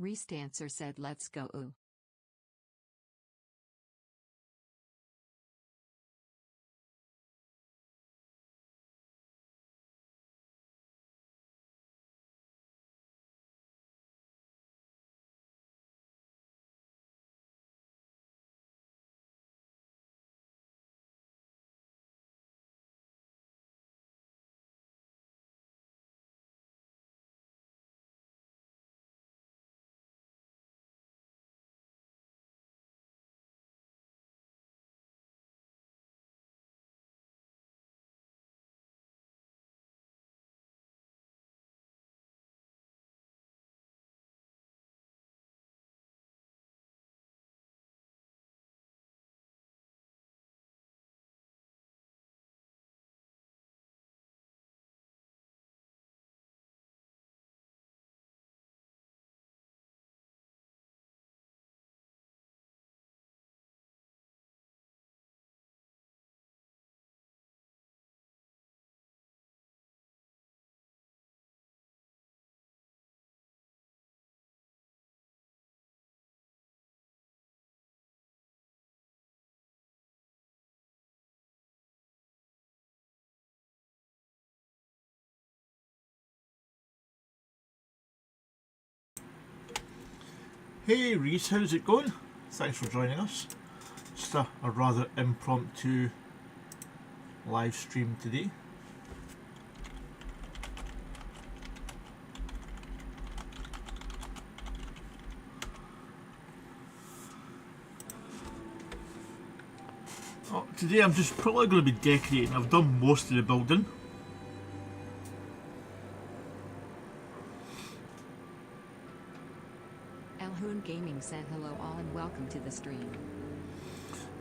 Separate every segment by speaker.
Speaker 1: Restancer said let's go ooh.
Speaker 2: Hey Reese, how's it going? Thanks for joining us. Just a rather impromptu live stream today. Oh, today I'm just probably going to be decorating. I've done most of the building.
Speaker 1: Elhoon Gaming said hello all and welcome to the stream.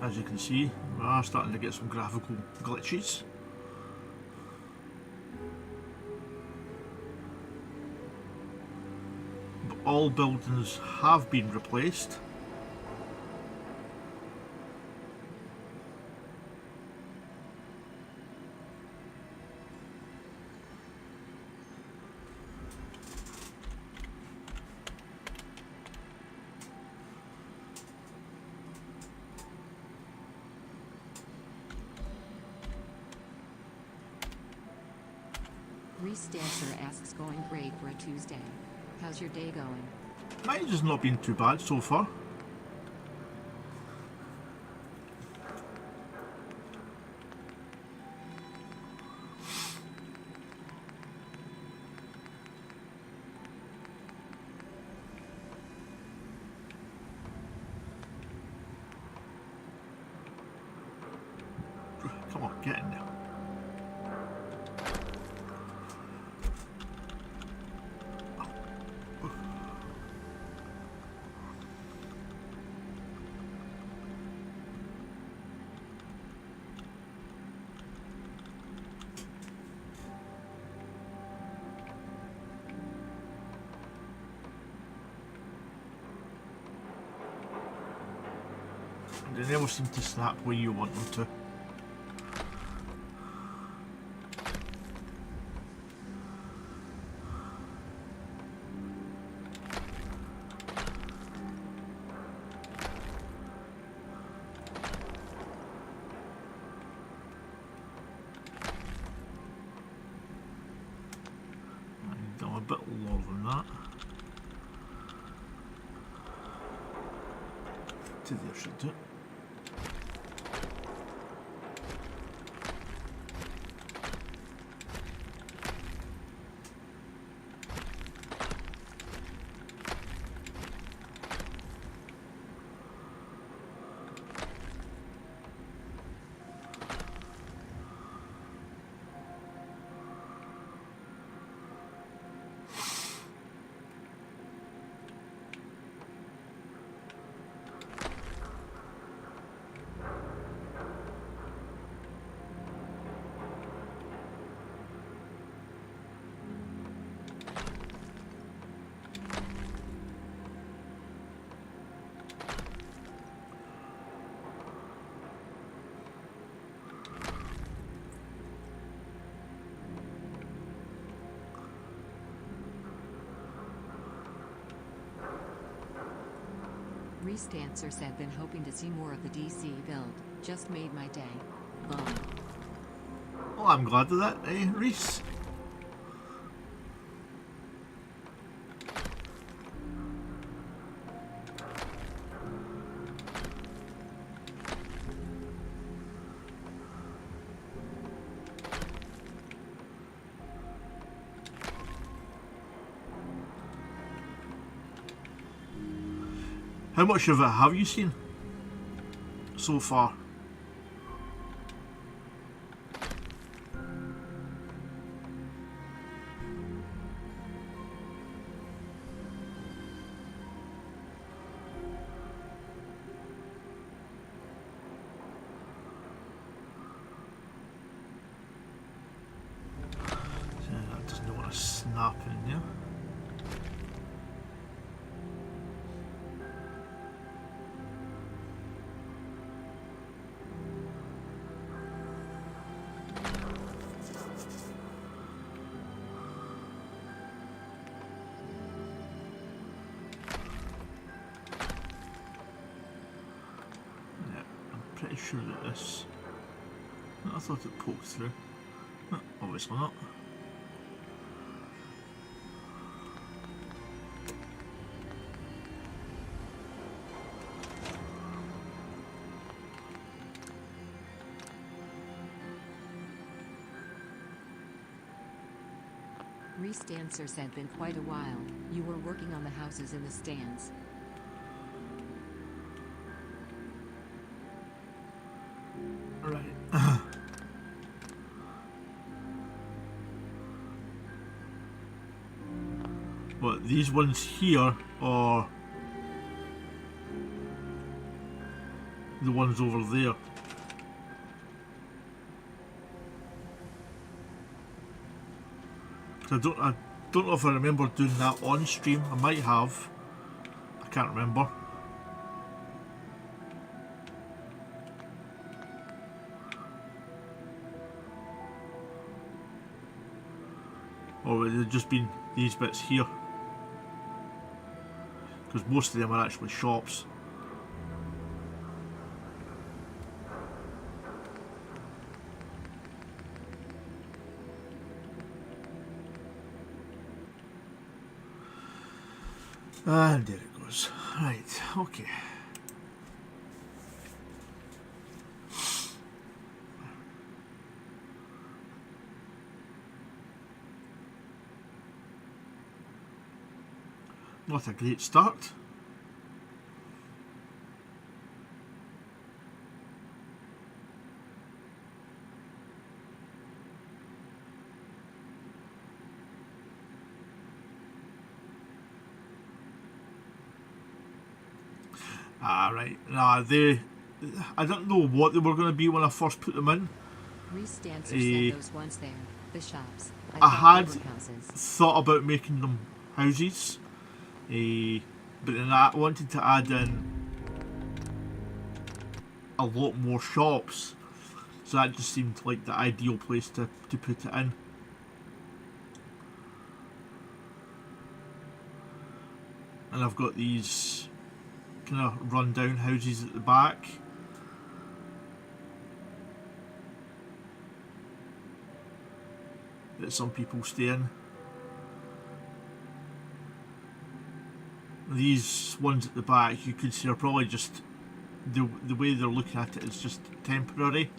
Speaker 2: As you can see, we are starting to get some graphical glitches. But all buildings have been replaced.
Speaker 1: Restancer asks going great for a Tuesday. How's your day going?
Speaker 2: Mine has not been too bad so far. Come on, get in there. They never seem to snap where you want them to. I've done a bit lower than that. To there should do it.
Speaker 1: Reese Dancer said, been hoping to see more of the DC build. Just made my day. Lol.
Speaker 2: Well, I'm glad of that, Reese? How much of it have you seen so far? That doesn't want to snap in there. Pretty sure that this... I thought it poked through. Obviously not.
Speaker 1: Reese Dancer said, been quite a while. You were working on the houses in the stands.
Speaker 2: Right. What, these ones here, or the ones over there? I don't know if I remember doing that on stream. I might have. I can't remember. Or would it have just been these bits here? Because most of them are actually shops. And there it goes. Right, okay. Not a great start. Right. Nah, I don't know what they were going to be when I first put them in.
Speaker 1: Reese Dancer said those ones there, the shops.
Speaker 2: I had
Speaker 1: houses.
Speaker 2: thought about making them houses, but then I wanted to add in a lot more shops, so that just seemed like the ideal place to put it in. And I've got these kind of run down houses at the back. That some people stay in. These ones at the back, you could see, are probably just the way they're looking at it is just temporary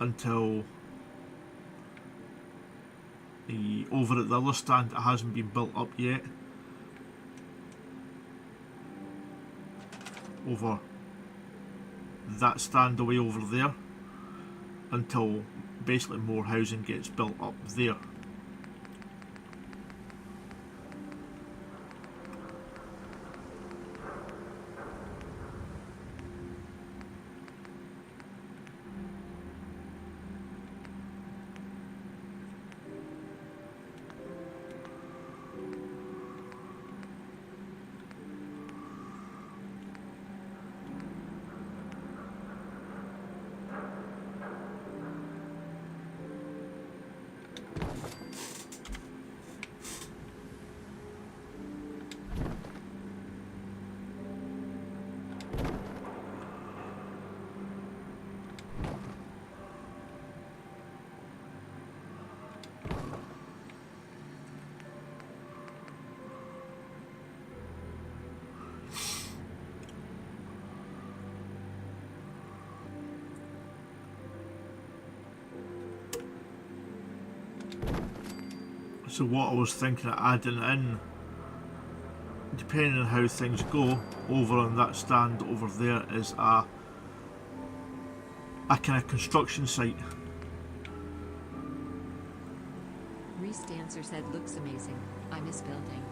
Speaker 2: until over at the other stand it hasn't been built up yet. Over that stand away over there until basically more housing gets built up there. So what I was thinking of adding in, depending on how things go, over on that stand over there is a kind of construction site.
Speaker 1: Reese Dancer said looks amazing. I miss building.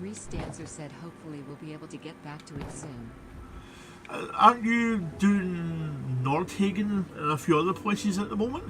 Speaker 1: Reese Dancer said hopefully we'll be able to get back to it soon.
Speaker 2: Aren't you doing Nordhagen and a few other places at the moment?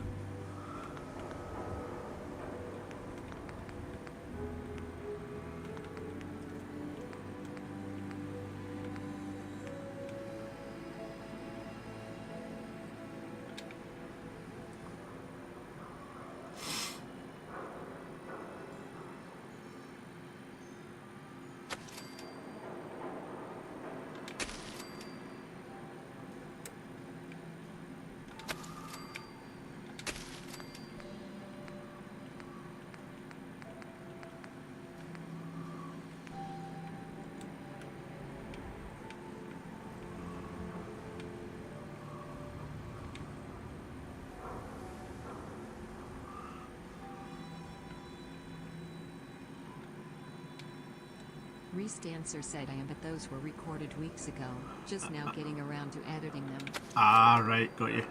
Speaker 1: Reese Dancer said but those were recorded weeks ago, just now getting around to editing them.
Speaker 2: Ah, right, got you.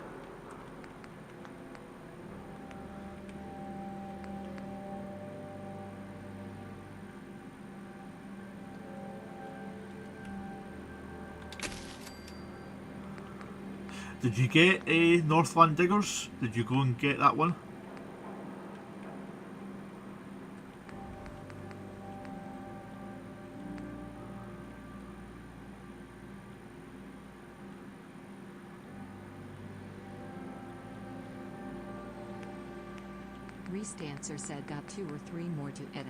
Speaker 2: Did you get a Northland Diggers? Did you go and get that one?
Speaker 1: Reese Dancer said got 2 or 3 more to edit.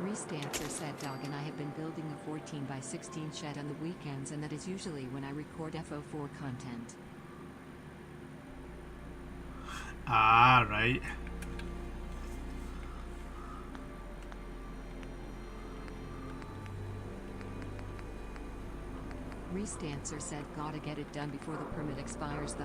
Speaker 1: Reese Dancer said Dog and I have been building a 14 by 16 shed on the weekends, and that is usually when I record FO4 content.
Speaker 2: Ah, right.
Speaker 1: Reese Dancer said gotta get it done before the permit expires though.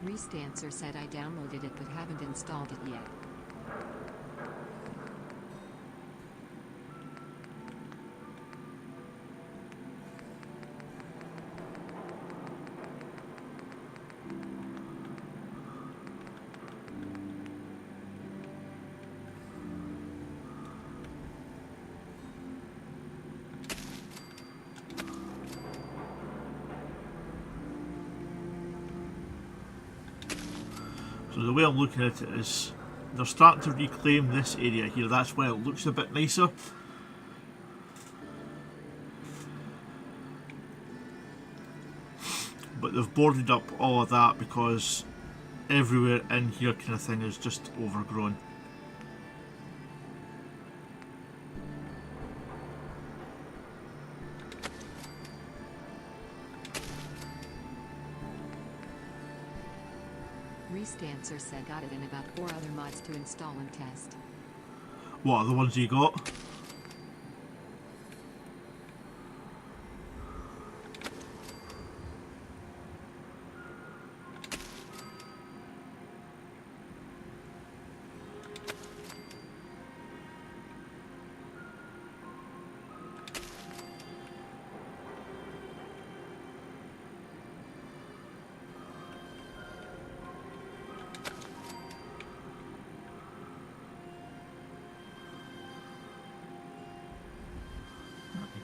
Speaker 1: Reese Dancer said I downloaded it but haven't installed it yet.
Speaker 2: So the way I'm looking at it is they're starting to reclaim this area here. That's why it looks a bit nicer. But they've boarded up all of that because everywhere in here kind of thing is just overgrown.
Speaker 1: Restancer said got it in about 4 other mods to install and test.
Speaker 2: What are the ones you got?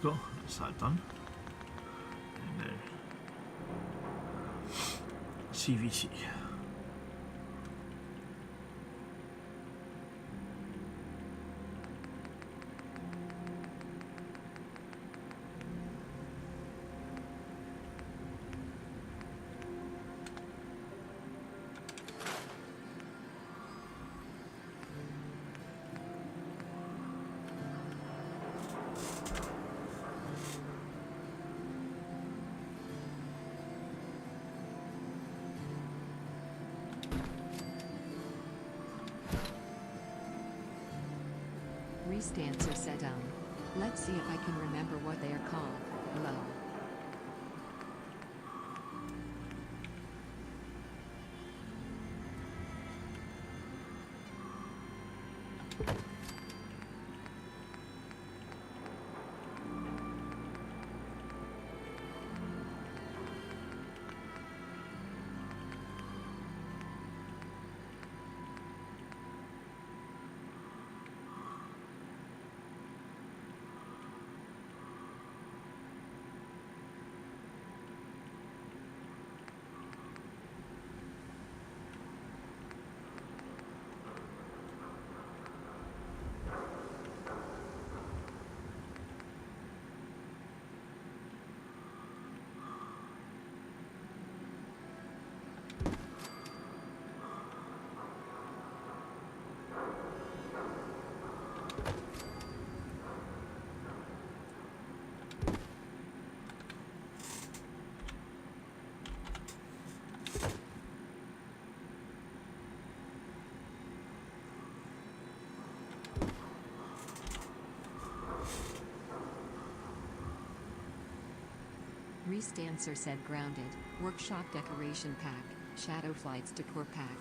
Speaker 2: Go. That's that done. And now CVC.
Speaker 1: Restancer said let's see if I can remember what they are called. Low. Restancer said grounded. Workshop decoration pack. Shadow Flights decor pack.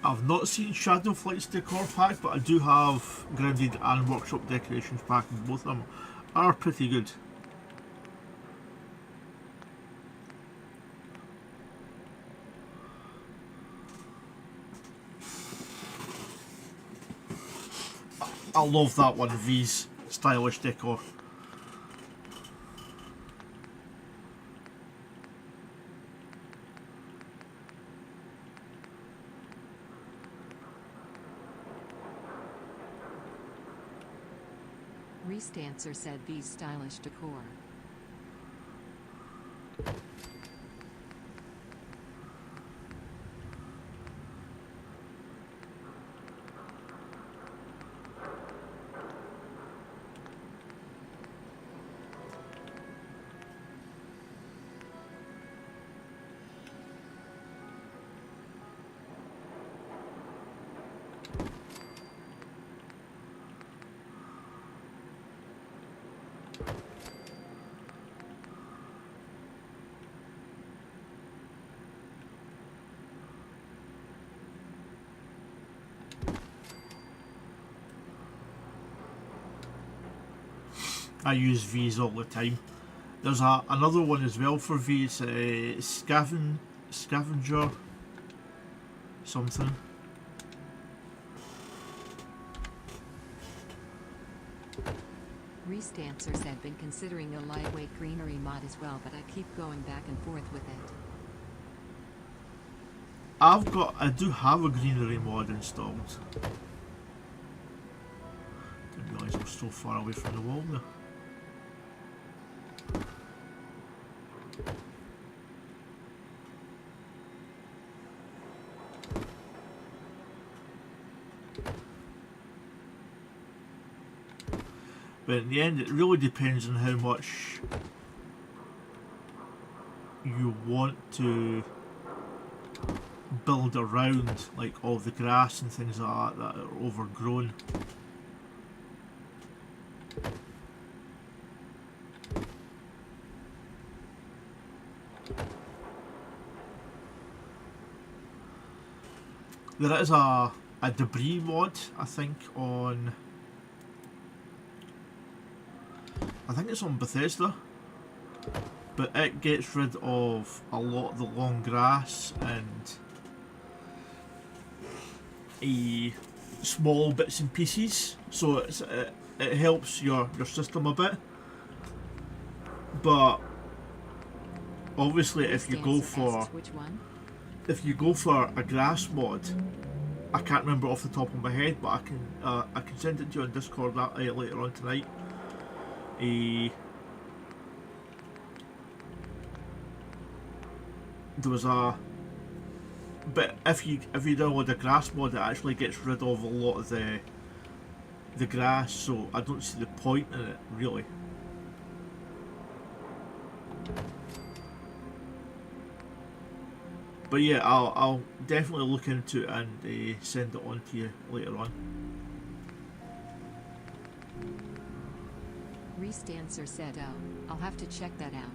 Speaker 2: I've not seen Shadow Flights decor pack, but I do have grounded and workshop decorations pack, and both of them are pretty good. I love that one, V's stylish decor.
Speaker 1: Restancer said V's stylish decor.
Speaker 2: I use V's all the time. There's another one as well for V. It's scavenger something.
Speaker 1: Restancer said been considering a lightweight greenery mod as well, but I keep going back and forth with it.
Speaker 2: I do have a greenery mod installed. Didn't realise I was so far away from the wall there. But in the end, it really depends on how much you want to build around, like all the grass and things like that are overgrown. There is a debris mod, I think, on... I think it's on Bethesda. But it gets rid of a lot of the long grass and small bits and pieces, so it helps your system a bit. But obviously, if you go for a grass mod, I can't remember off the top of my head, but I can send it to you on Discord later on tonight. There was a... But if you download a grass mod, it actually gets rid of a lot of the grass, so I don't see the point in it, really. But yeah, I'll definitely look into it and send it on to you later on.
Speaker 1: Restancer said, oh, I'll have to check that out.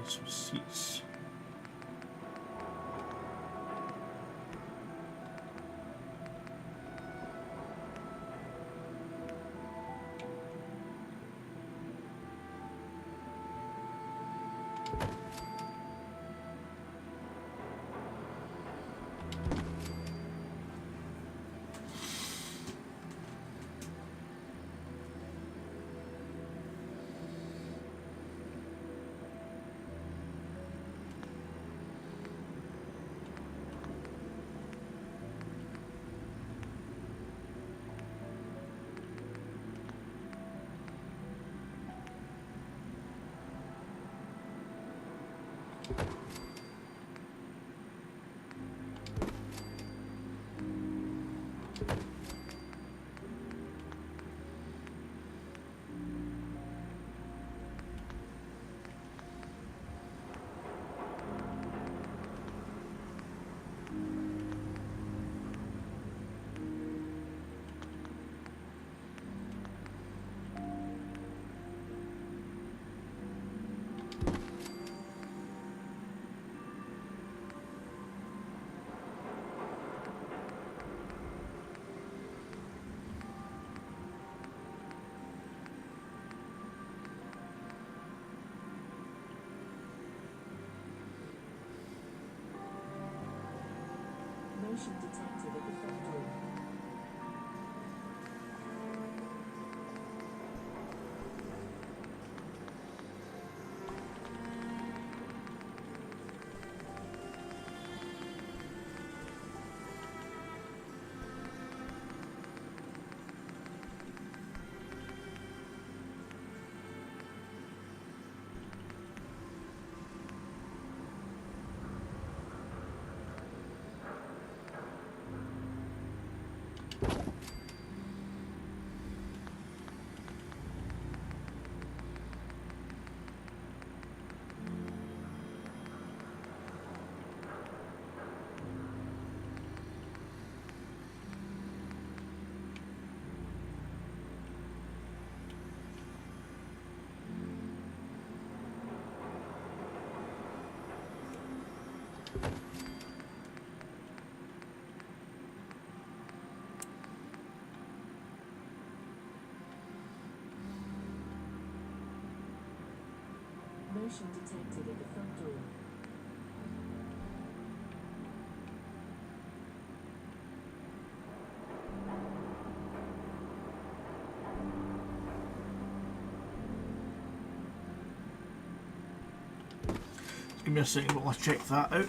Speaker 2: Some seats.
Speaker 3: Motion detected at the front door. Motion detected at the front door.
Speaker 2: Give me a second while I check that out.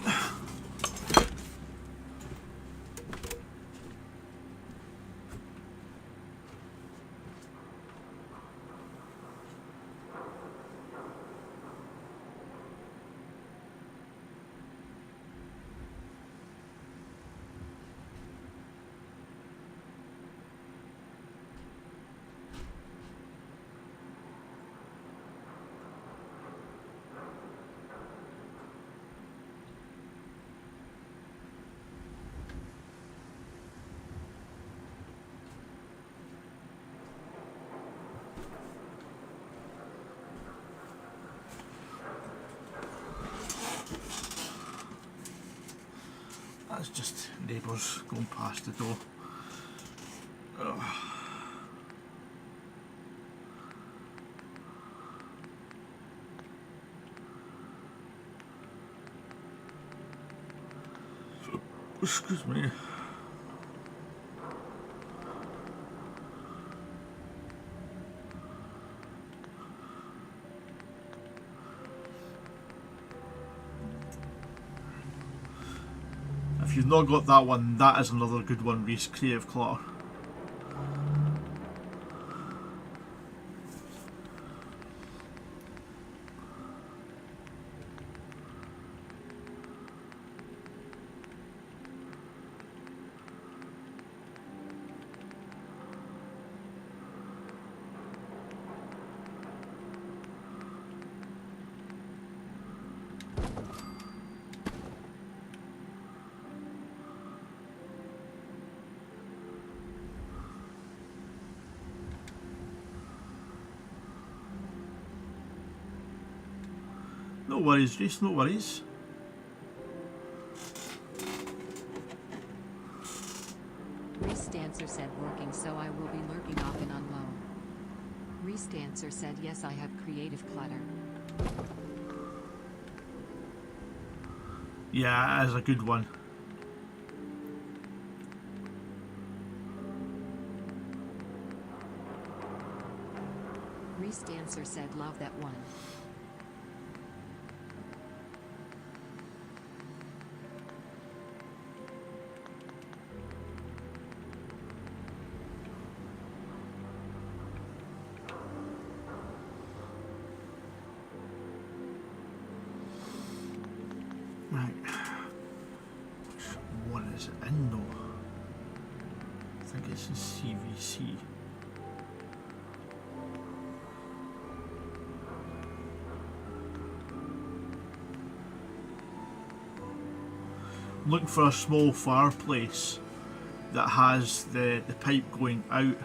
Speaker 2: That's just neighbours going past the door. Ugh. Excuse me. If you've not got that one, that is another good one, Reese, Creative Clutter. No worries, Reese, no worries.
Speaker 1: Reese Dancer said working, so I will be lurking off and on low. Reese Dancer said yes, I have creative clutter.
Speaker 2: Yeah, that is a good one.
Speaker 1: Reese Dancer said love that one.
Speaker 2: Right. Which one is it in though? I think it's in CVC. Looking for a small fireplace that has the pipe going out.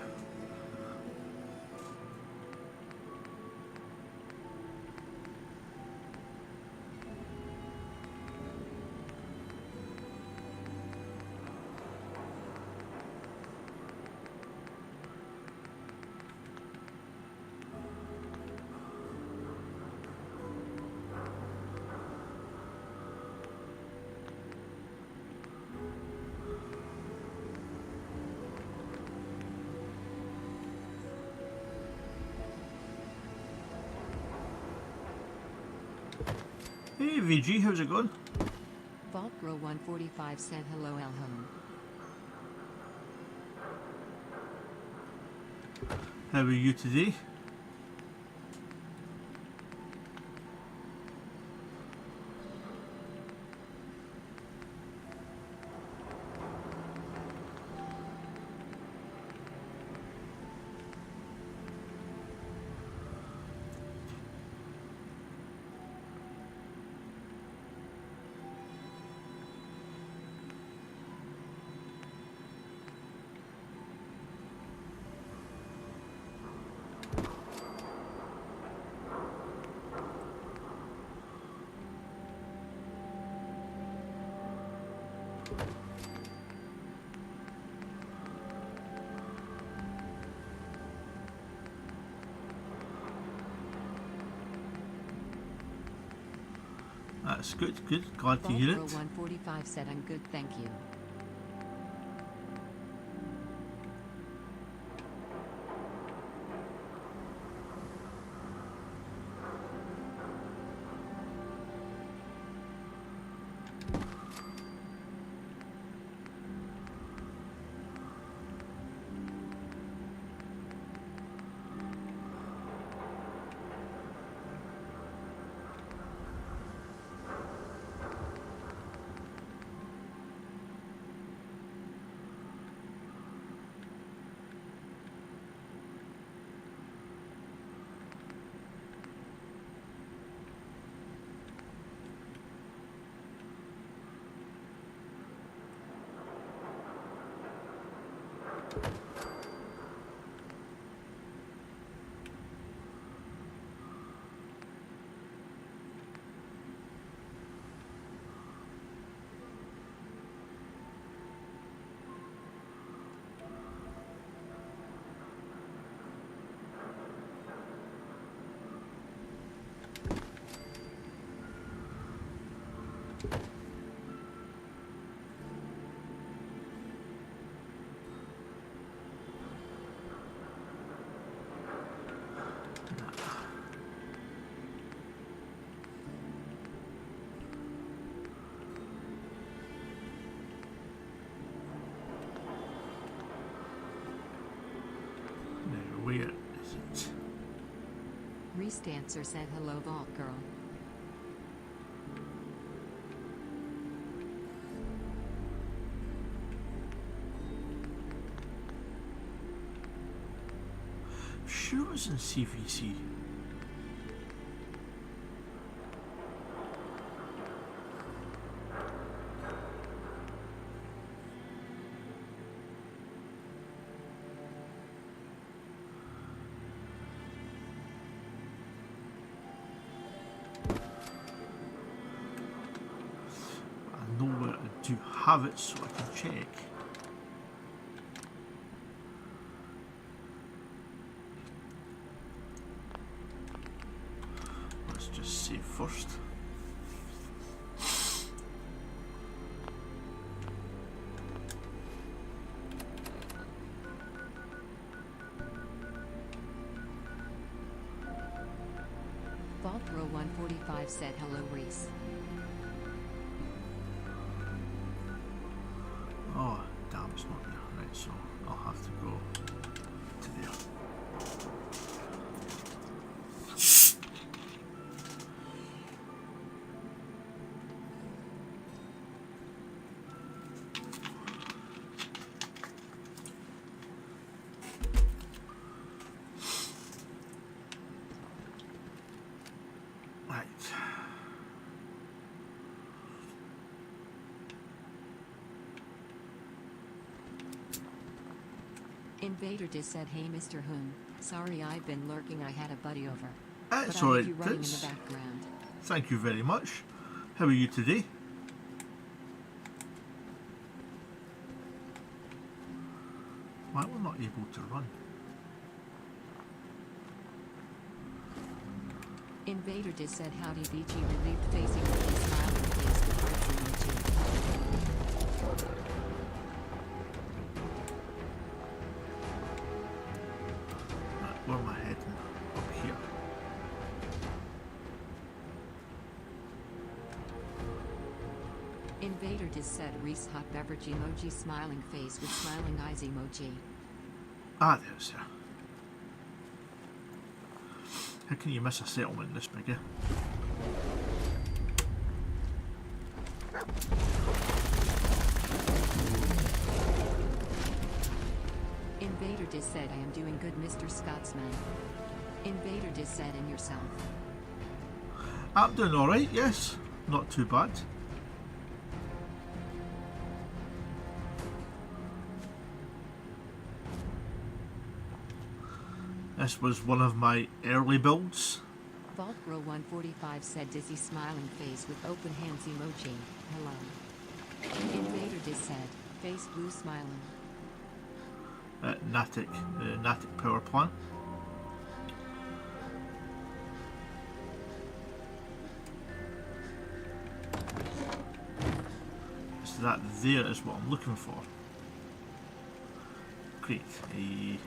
Speaker 2: Hey VG, how's it going?
Speaker 1: Vault Girl 145 said hello Elham.
Speaker 2: How are you today? That's good, good. Glad to
Speaker 1: Vault
Speaker 2: hear
Speaker 1: Girl
Speaker 2: it.
Speaker 1: 145 said I'm good, thank you.
Speaker 2: Now, where is it?
Speaker 1: Restancer said hello Vault Girl.
Speaker 2: Sure it was in CVC. I know where I do have it, so I can check. Let's just save first.
Speaker 1: Vault Girl 145 said hello Reese.
Speaker 2: Oh, damn, it's not there. Right, so I'll have to go to there. Right.
Speaker 1: Invader just said hey Mr. Hoon, sorry I've been lurking, I had a buddy over.
Speaker 2: That's
Speaker 1: But I
Speaker 2: alright,
Speaker 1: have you running in the
Speaker 2: Vince.
Speaker 1: background.
Speaker 2: Thank you very much. How are you today? Why we're not able to run?
Speaker 1: Invader just said howdy BG, relieved facing with a smile on face with hearts emoji.
Speaker 2: Right, where am I heading? Up here.
Speaker 1: Diz said Reese hot beverage emoji smiling face with smiling eyes emoji.
Speaker 2: Ah, there's her. How can you miss a settlement this big, eh?
Speaker 1: Invader Diz said I am doing good Mr. Scotsman. Invader Diz said and yourself.
Speaker 2: I'm doing alright, yes. Not too bad. This was one of my early builds.
Speaker 1: Vault Girl 145 said dizzy smiling face with open hands emoji. Hello. Invader Diz said, face blue smiling.
Speaker 2: Natick power plant. So that there is what I'm looking for. Great. I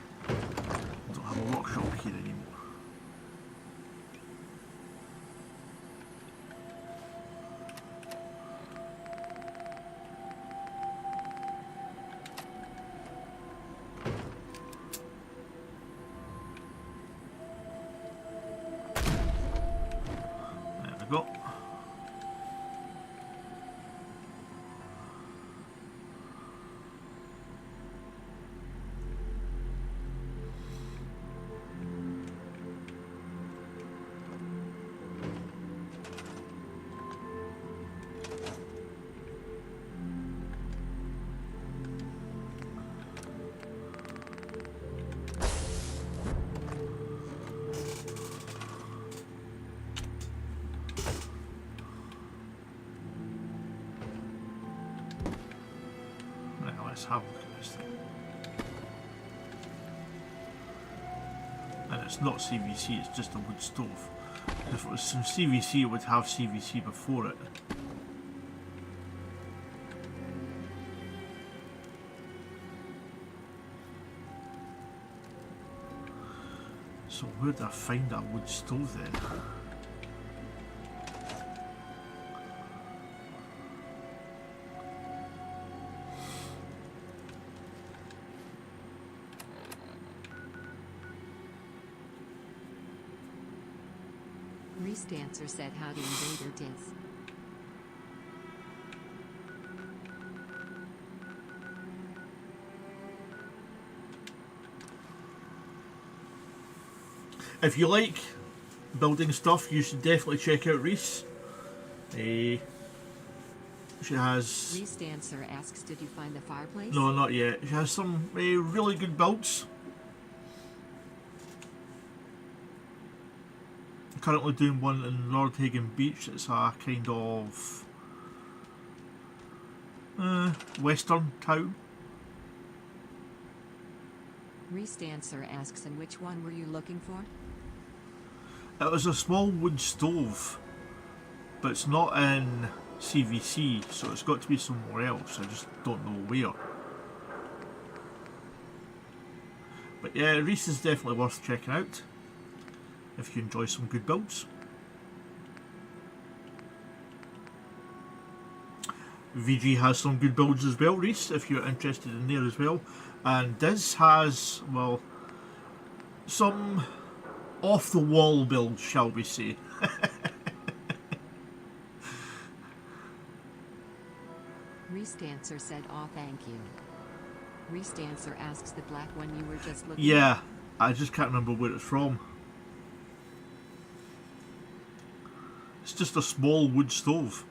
Speaker 2: don't have a workshop here anymore. There we go. Let's have a look at this thing. And it's not CVC, it's just a wood stove. If it was some CVC, it would have CVC before it. So where did I find that wood stove then?
Speaker 1: Reese Dancer said howdy Invader Diz.
Speaker 2: If you like building stuff, you should definitely check out Reese. She has...
Speaker 1: Reese Dancer asks, did you find the fireplace?
Speaker 2: No, not yet. She has some really good builds. I'm currently doing one in Lord Hagen Beach. It's a kind of western town.
Speaker 1: Reese Dancer asks, and which one were you looking for?
Speaker 2: It was a small wood stove, but it's not in CVC, so it's got to be somewhere else. I just don't know where. But yeah, Reese is definitely worth checking out if you enjoy some good builds. VG has some good builds as well, Reese, if you're interested in there as well. And Diz has, well, some off-the-wall builds, shall we say.
Speaker 1: Reese Dancer said, "Aw, thank you." Reese Dancer asks, the black one you were just looking
Speaker 2: Yeah, I just can't remember where it's from. It's just a small wood stove.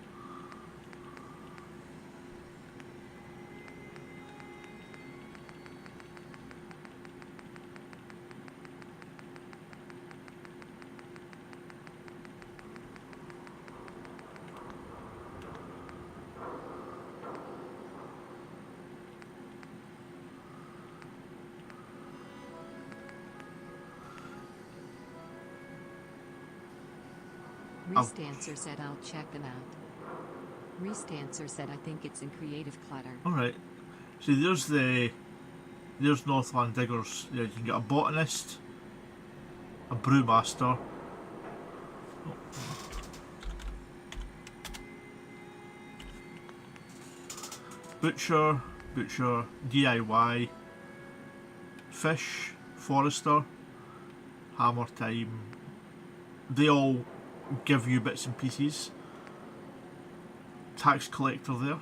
Speaker 1: Reese Dancer said, I'll check them out. Reese Dancer said, I think it's in Creative Clutter.
Speaker 2: Alright. See, there's Northland Diggers. Yeah, you can get a botanist, a brewmaster. Butcher, DIY, Fish, Forester, Hammer Time. They all give you bits and pieces. Tax Collector there.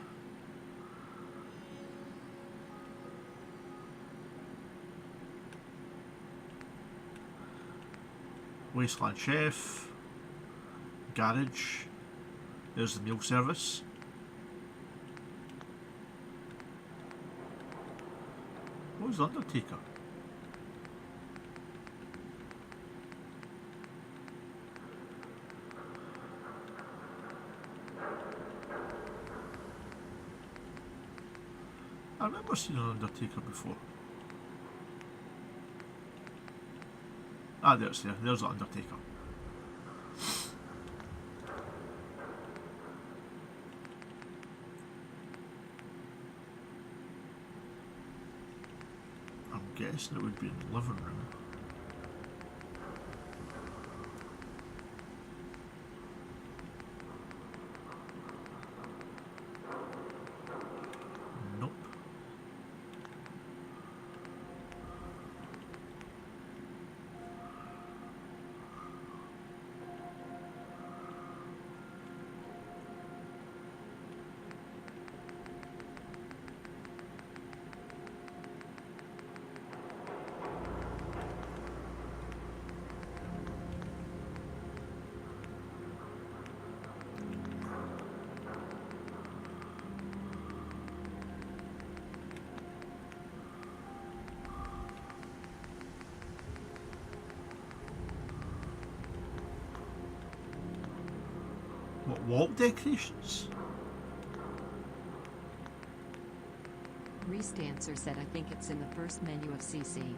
Speaker 2: Wasteland Chef, Garage, there's the meal service. What was Undertaker? I remember seeing an Undertaker before. Ah, there's the Undertaker. I'm guessing it would be in the living room. Nope. What, wall decorations?
Speaker 1: Restancer said I think it's in the first menu of CC.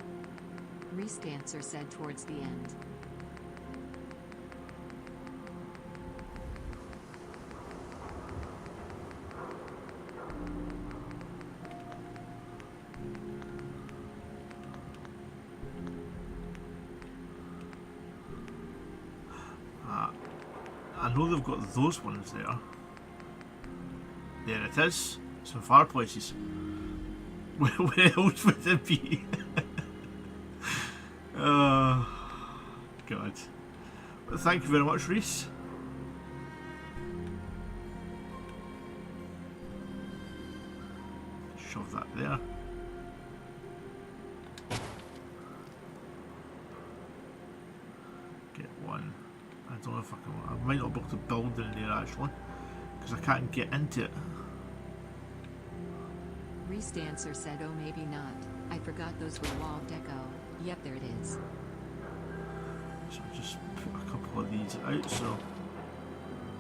Speaker 1: Restancer said towards the end.
Speaker 2: I know they've got those ones there. There it is. Some fireplaces. Where else would it be? Oh, God. Well, thank you very much, Reese. Shove that there. Get one. I don't know if I can. I might not be able to build in there actually, because I can't get into it.
Speaker 1: Restancer said oh maybe not. I forgot those were wall deco. Yep, there it is.
Speaker 2: So I'll just put a couple of these out so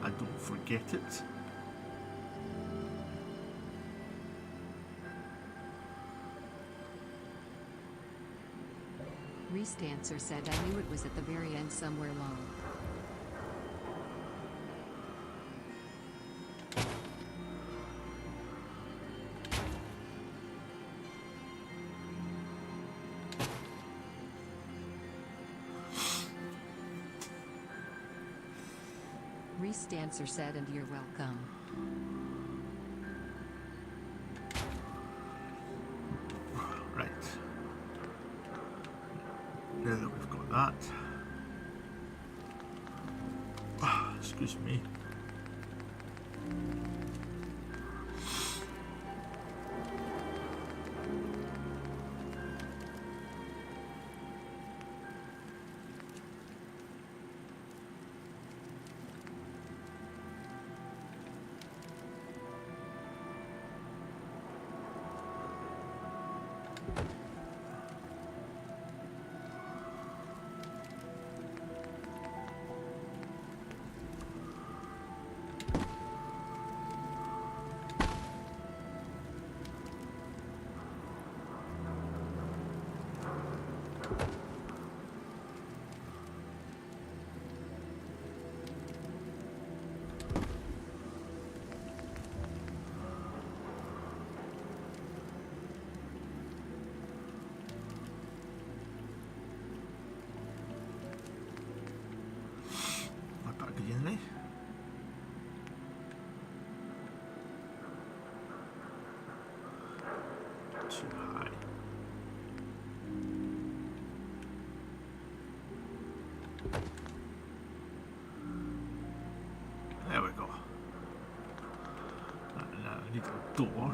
Speaker 2: I don't forget it.
Speaker 1: Restancer said I knew it was at the very end somewhere low. Restancer said and you're welcome.
Speaker 2: Right. Now that we've got that. Excuse me. too high. There we go. Now I need a door.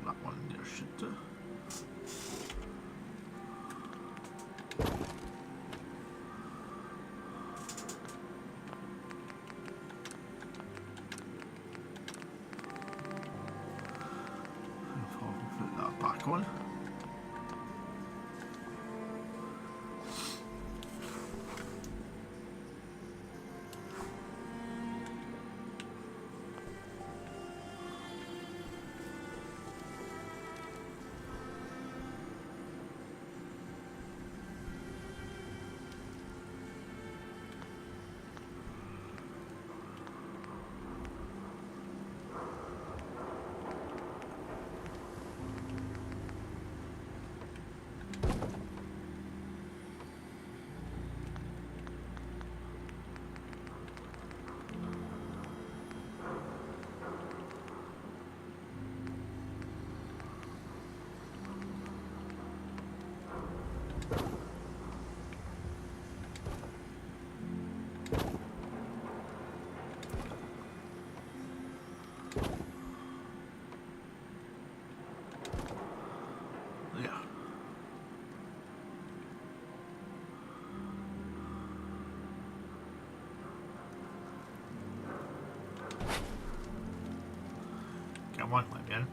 Speaker 2: That one there should do. Put that back on. Yeah. Come on, let me in.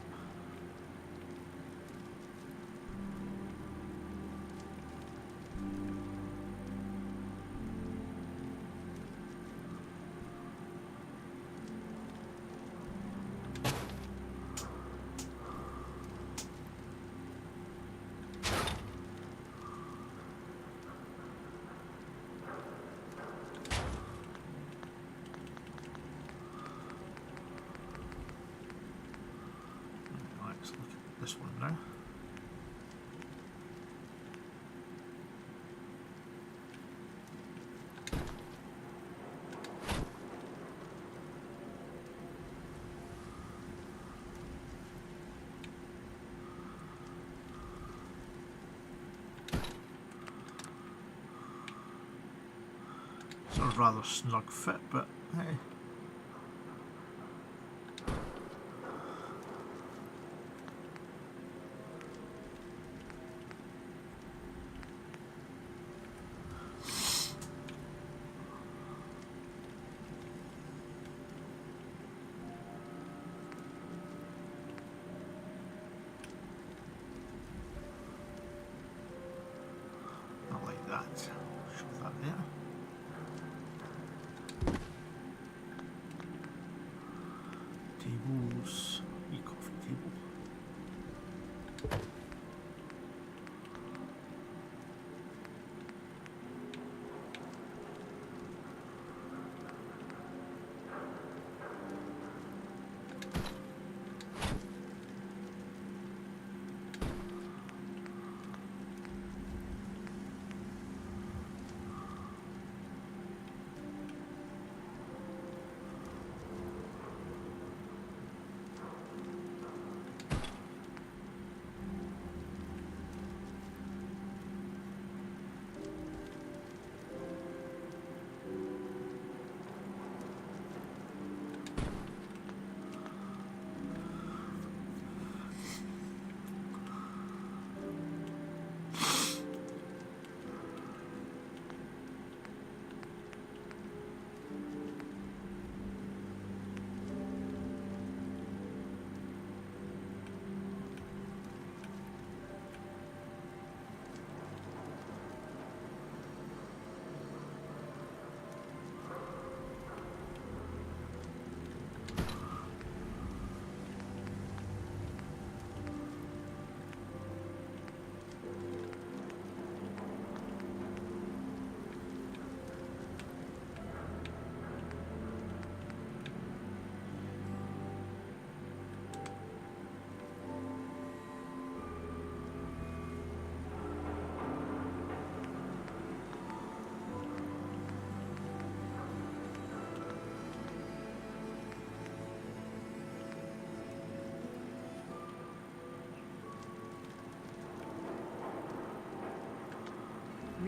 Speaker 2: Let's look at this one now. Sort of rather snug fit, but hey. Not like that. Shove that there.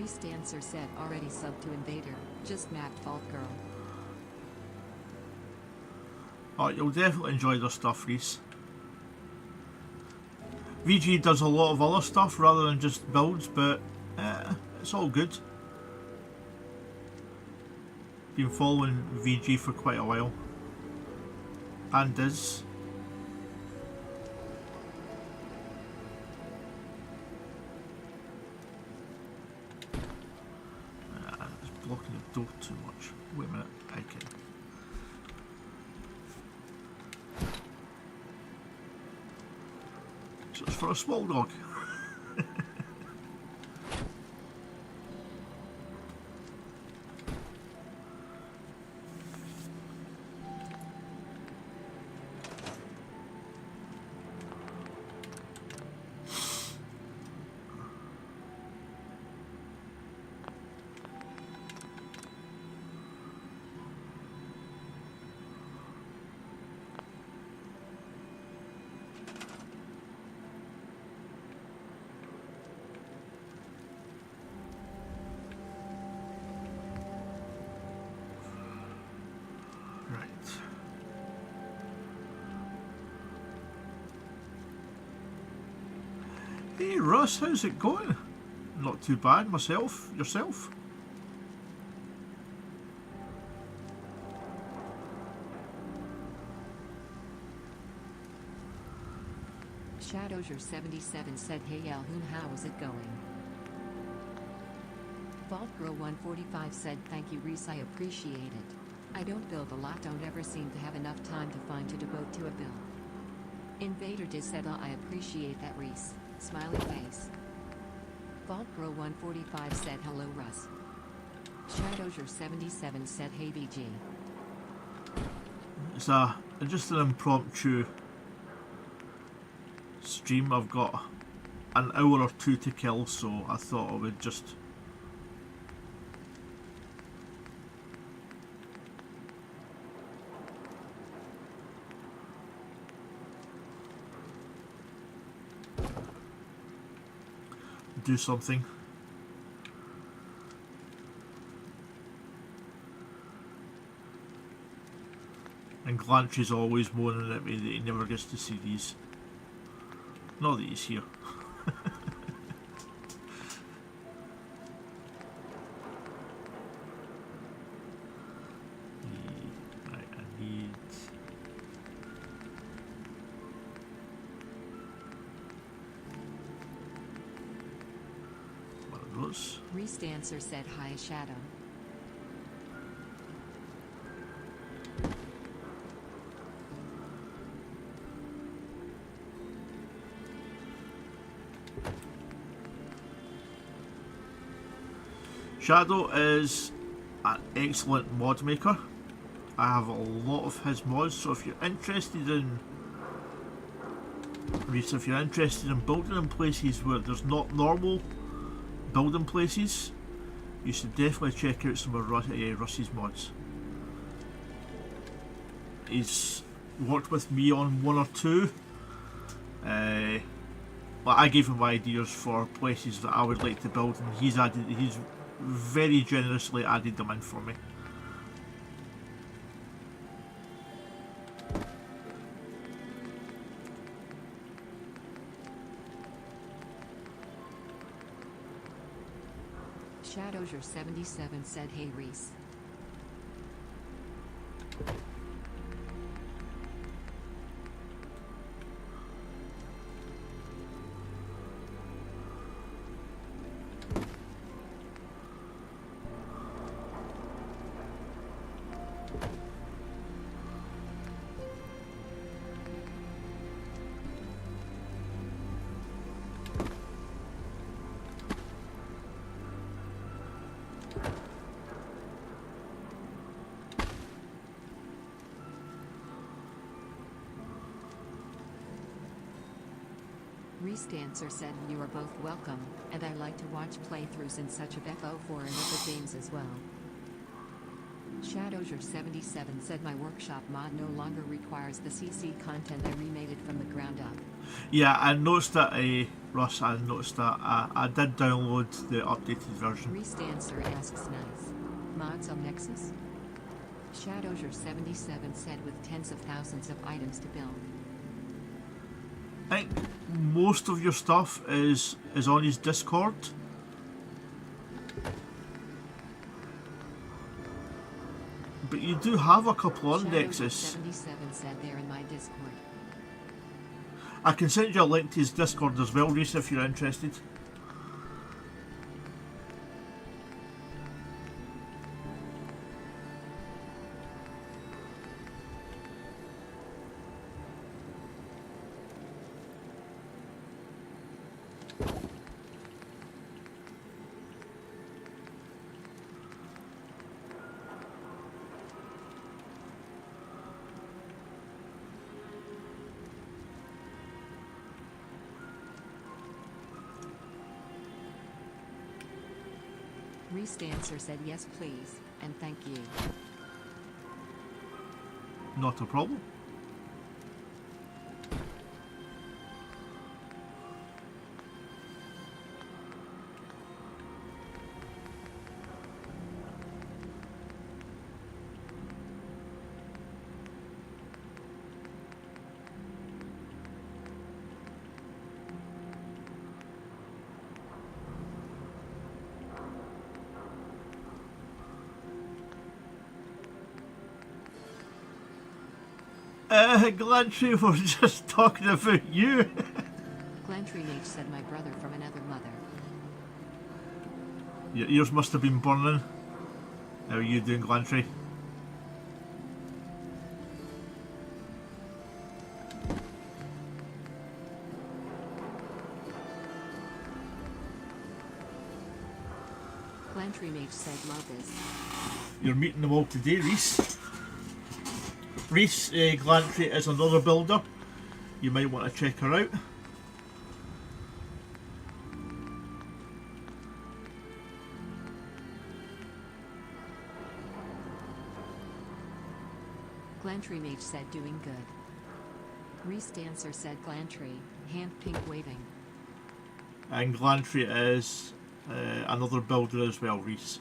Speaker 1: Restancer said already subbed to Invader, just mapped Vault Girl.
Speaker 2: Oh, you'll definitely enjoy their stuff, Reese. VG does a lot of other stuff rather than just builds, but it's all good. Been following VG for quite a while. And Diz. It's blocking the door too much. Wait a minute, I can. So it's for a small dog. Hey Russ, how's it going? Not too bad myself. Yourself?
Speaker 1: Shadowser77 said, hey Alhoon, how is it going? Vault Girl 145 said, thank you Reese, I appreciate it. I don't build a lot, don't ever seem to have enough time to find to devote to a build. Invader Diz said, I appreciate that Reese. Smiley face. Vault Girl 145 said, hello Russ. Shadowser77 said, hey VG.
Speaker 2: It's just an impromptu stream. I've got an hour or two to kill, so I thought I would just do something. And Glantry's always moaning at me that he never gets to see these. Not that he's here. Right, I need... one of those.
Speaker 1: Restancer said, hi Shadow.
Speaker 2: Shadow is an excellent mod maker. I have a lot of his mods, so if you're interested in building in places where there's not normal building places, you should definitely check out some of Russ's mods. He's worked with me on one or two. I gave him ideas for places that I would like to build, and he's very generously added them in for me.
Speaker 1: Shadowser77 said, hey Reese. Restancer said, you are both welcome, and I like to watch playthroughs in such of FO4 and other games as well. Shadowser77 said my workshop mod no longer requires the CC content. I remade it from the ground up.
Speaker 2: Yeah, I noticed that, Russ, I noticed that. I did download the updated version.
Speaker 1: Restancer asks nice. Mods on Nexus? Shadowser77 said with tens of thousands of items to build.
Speaker 2: I think most of your stuff is on his Discord. But you do have a couple on Nexus.
Speaker 1: Shadowser77 said they're in my Discord.
Speaker 2: I can send you a link to his Discord as well, Reese, if you're interested.
Speaker 1: Restancer said yes please, and thank you.
Speaker 2: Not a problem. Glantry, we're just talking about you.
Speaker 1: Glantry Mage said my brother from another mother.
Speaker 2: Your ears must have been burning. How are you doing, Glantry?
Speaker 1: Glantry Mage said love is.
Speaker 2: You're meeting them all today, Reese. Reese Glantry is another builder. You might want to check her out.
Speaker 1: Glantry Mage said doing good. Restancer said Glantry, hand pink waving.
Speaker 2: And Glantry is another builder as well, Reese.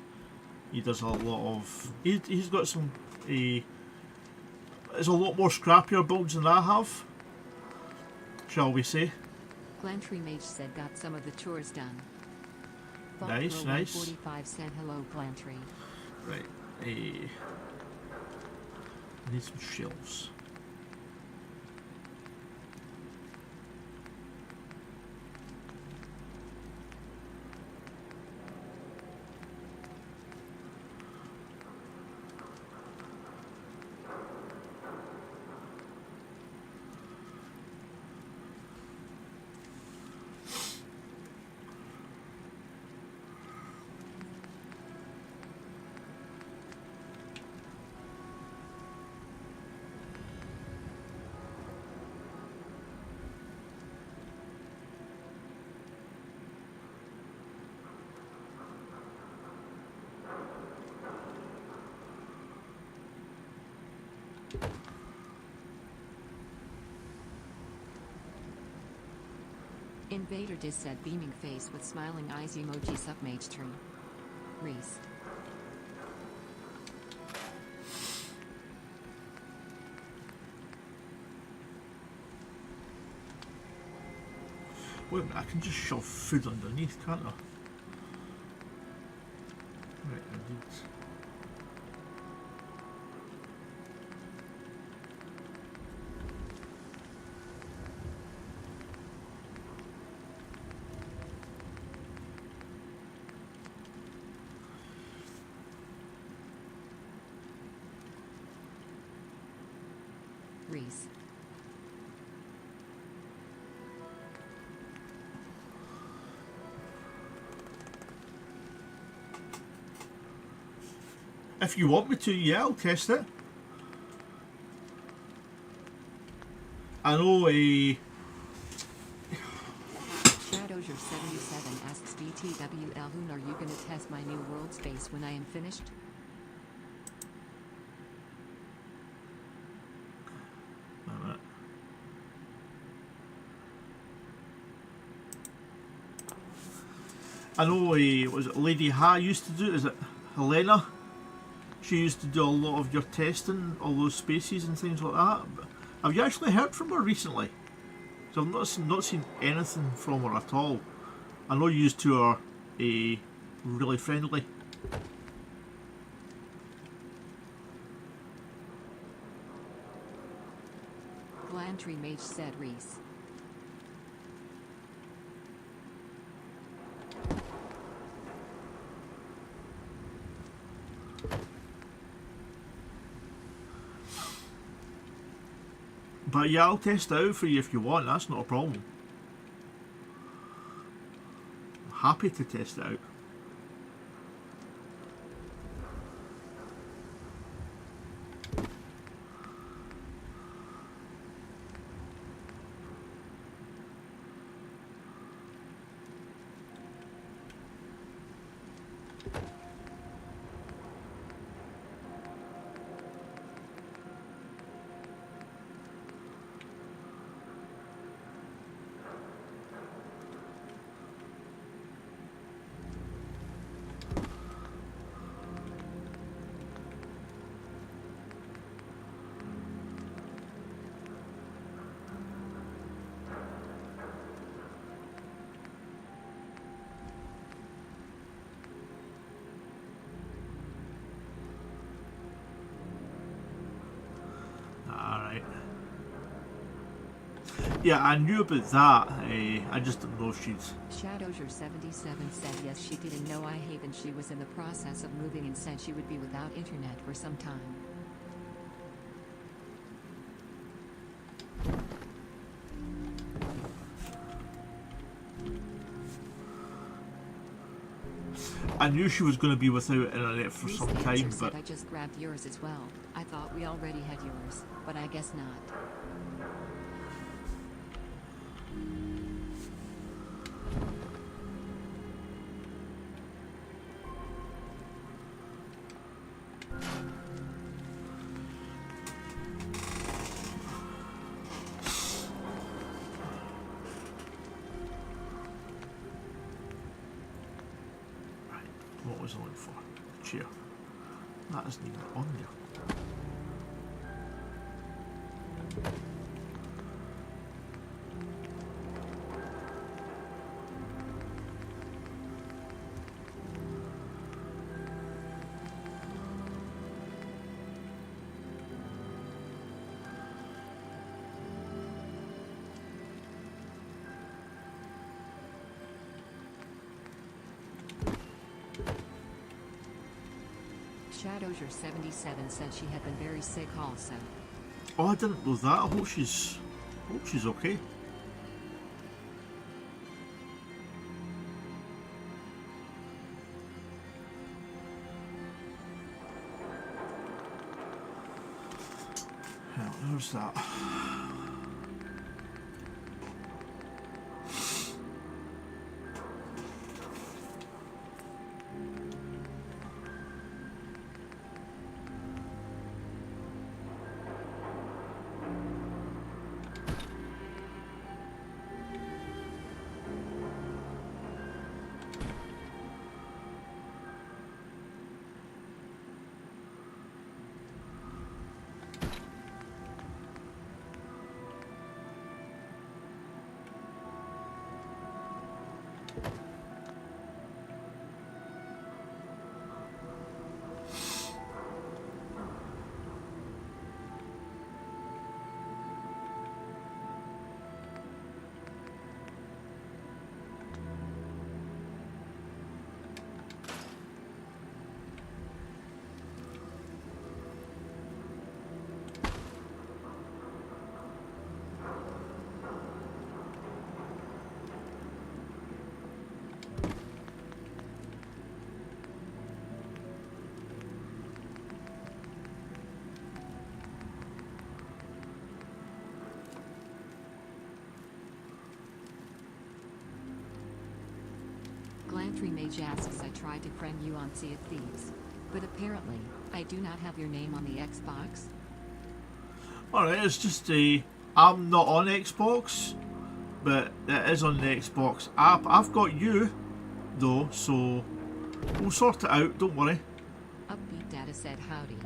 Speaker 2: He does a lot of... He's got some... It's a lot more scrappier builds than I have, shall we say.
Speaker 1: Glantry Mage said got some of the chores done.
Speaker 2: Nice, nice.
Speaker 1: 45 said hello Glantry.
Speaker 2: Right, I need some shells.
Speaker 1: Invader Diz said beaming face with smiling eyes emoji submage tree. Reese.
Speaker 2: Wait a minute, I can just shove food underneath, can't I? Right, I did.
Speaker 1: Reese.
Speaker 2: If you want me to, yeah, I'll test it. I know
Speaker 1: Shadowser77 asks BTWL, when are you gonna test my new world space when I am finished?
Speaker 2: I know, was it Lady Ha used to do it? Is it Helena? She used to do a lot of your testing, all those spaces and things like that. But have you actually heard from her recently? So I've not seen anything from her at all. I know you two are really friendly.
Speaker 1: Glantry Mage said Reese.
Speaker 2: But yeah, I'll test it out for you if you want, that's not a problem. I'm happy to test it out. Alright. Yeah, I knew about that. I just didn't know if she'd...
Speaker 1: Shadowser77 said yes, she didn't know Haven. She was in the process of moving and said she would be without internet for some time.
Speaker 2: I knew she was going to be without internet for some time, but...
Speaker 1: I just grabbed yours as well. I thought we already had yours, but I guess not.
Speaker 2: What was I looking for? Chair. That isn't even on there.
Speaker 1: Shadowser77 said she had been very sick also.
Speaker 2: Oh, I didn't know that. I hope she's okay. Well, there's that.
Speaker 1: Glantry Mage asks, I tried to friend you on Sea of Thieves, but apparently, I do not have your name on the Xbox.
Speaker 2: Alright, it's just I'm not on Xbox, but it is on the Xbox app. I've got you, though, so we'll sort it out, don't worry.
Speaker 1: Upbeat Data said howdy.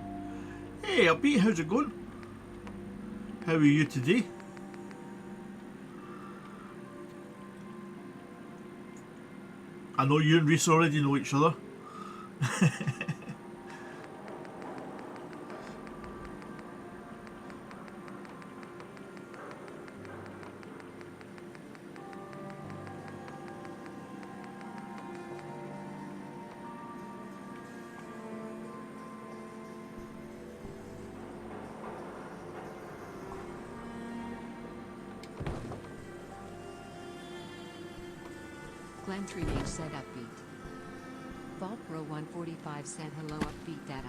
Speaker 2: Hey, Upbeat, how's it going? How are you today? I know you and Reese already know each other.
Speaker 1: Glentry Mage said upbeat. Vault Pro 145 said hello upbeat data.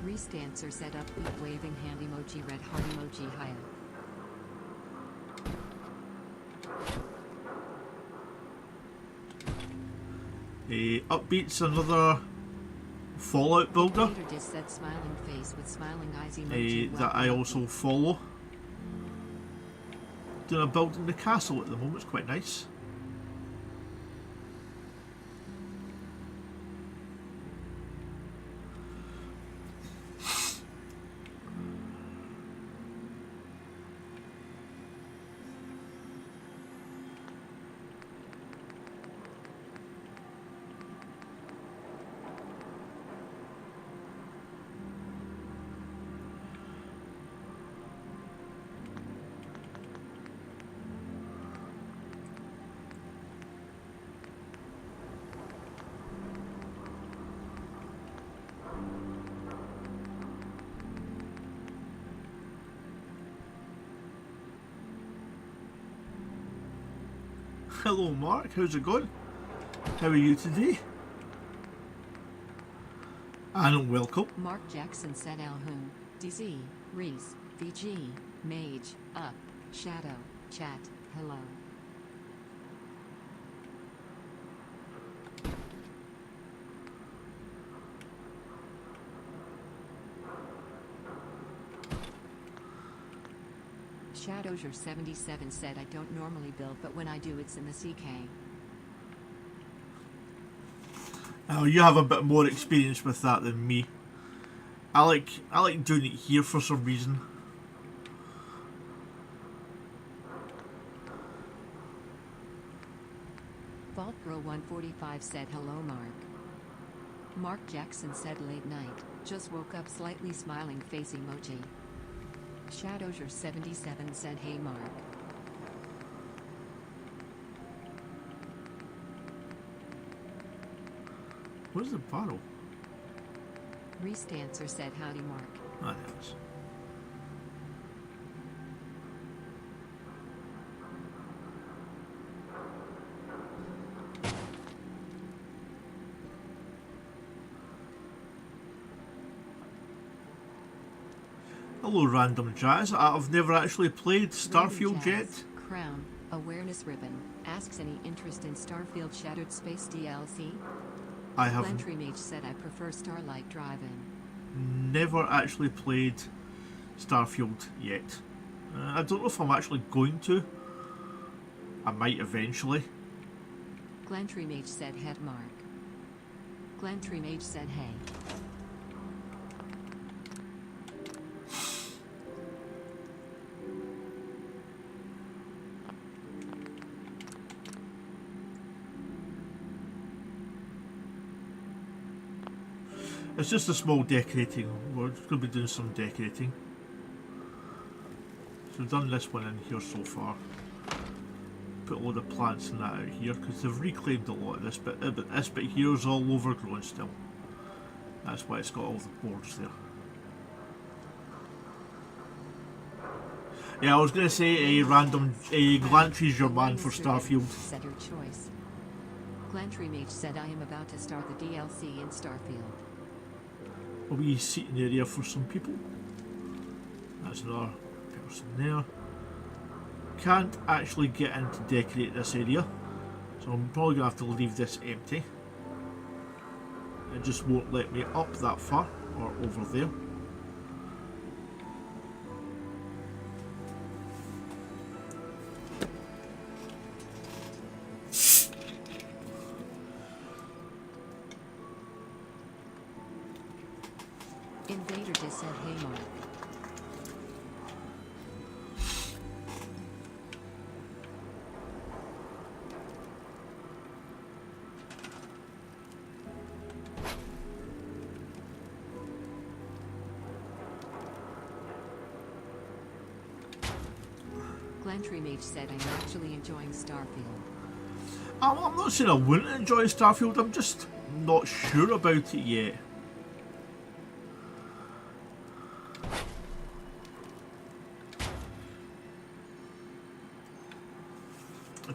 Speaker 1: Restancer said upbeat waving hand emoji red heart emoji higher.
Speaker 2: Upbeat's another Fallout builder
Speaker 1: Invader just said smiling face with smiling eyes emoji.
Speaker 2: that I
Speaker 1: welcome
Speaker 2: also
Speaker 1: upbeat.
Speaker 2: follow. Doing a build in the castle at the moment, it's quite nice. Hello Mark, how's it going? How are you today? And welcome.
Speaker 1: Mark Jackson said Elhoon, DZ, Reese, VG, Mage, Up, Shadow, Chat, hello. Shadowsure 77 said I don't normally build, but when I do it's in the CK.
Speaker 2: Now you have a bit more experience with that than me. I like doing it here for some reason.
Speaker 1: Vault Pro 145 said hello Mark. Mark Jackson said late night, just woke up slightly smiling face emoji. Shadowsure 77 said hey Mark.
Speaker 2: Where's the bottle?
Speaker 1: Restancer said howdy Mark.
Speaker 2: Ah, there it is. Hello Random Jazz, I've never actually played Starfield
Speaker 1: Lady
Speaker 2: yet.
Speaker 1: Jazz, Crown, Awareness Ribbon, asks any interest in Starfield Shattered Space DLC?
Speaker 2: I have
Speaker 1: Glentry Mage said I prefer Starlight Drive-In.
Speaker 2: never actually played Starfield yet. I don't know if I'm actually going to. I might eventually.
Speaker 1: Glentry Mage said head Mark. Glentry Mage said hey.
Speaker 2: It's just a small decorating. We're going to be doing some decorating. So we've done this one in here so far. Put a load of plants and that out here because they've reclaimed a lot of this bit. But this bit here is all overgrown still. That's why it's got all the boards there. Yeah, I was going to say a random Glantry's your man for Starfield.
Speaker 1: Said her choice. Glentry Mage said I am about to start the DLC in Starfield.
Speaker 2: A wee seating area for some people. That's another person there. Can't actually get in to decorate this area, so I'm probably going to have to leave this empty. It just won't let me up that far or over there.
Speaker 1: Invader just said, hey Mark. Glantry Mage said, I'm actually enjoying Starfield.
Speaker 2: I'm not saying I wouldn't enjoy Starfield, I'm just not sure about it yet.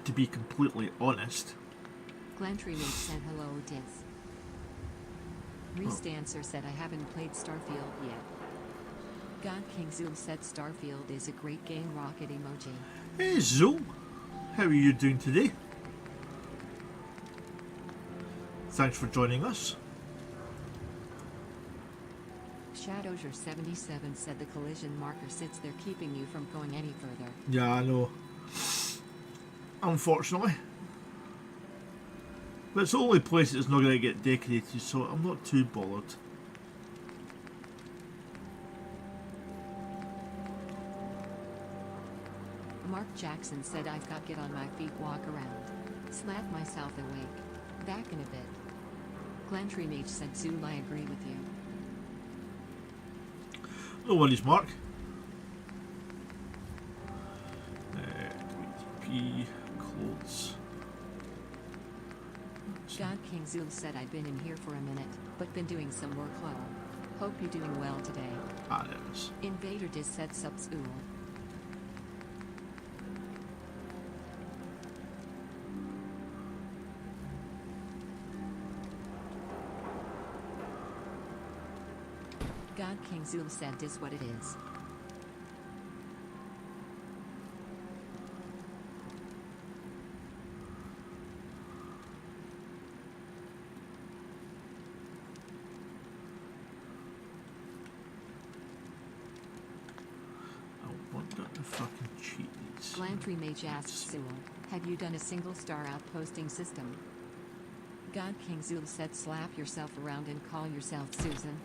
Speaker 2: To be completely honest.
Speaker 1: Glantry Mage said, hello Diz. Reese Dancer said, I haven't played Starfield yet. God King Zool said, Starfield is a great game, rocket emoji.
Speaker 2: Hey Zool, how are you doing today? Thanks for joining us.
Speaker 1: Shadowser77 said the collision marker sits there keeping you from going any further.
Speaker 2: Yeah, I know. Unfortunately. But it's the only place that's not going to get decorated, so I'm not too bothered.
Speaker 1: Mark Jackson said, I've got to get on my feet, walk around. Slap myself awake. Back in a bit. Glantry Mage said, Zool, I agree with you.
Speaker 2: No worries, Mark. WTP, clothes.
Speaker 1: God King Zool said, I've been in here for a minute, but been doing some work low. Hope you're doing well today.
Speaker 2: Ah, there it is.
Speaker 1: Invader Diz said, sup Zool. God King Zool said, this what it is.
Speaker 2: I wonder if I can cheat these.
Speaker 1: Glantry Mage asked Zool, have you done a single star outposting system? God King Zool said, slap yourself around and call yourself Susan.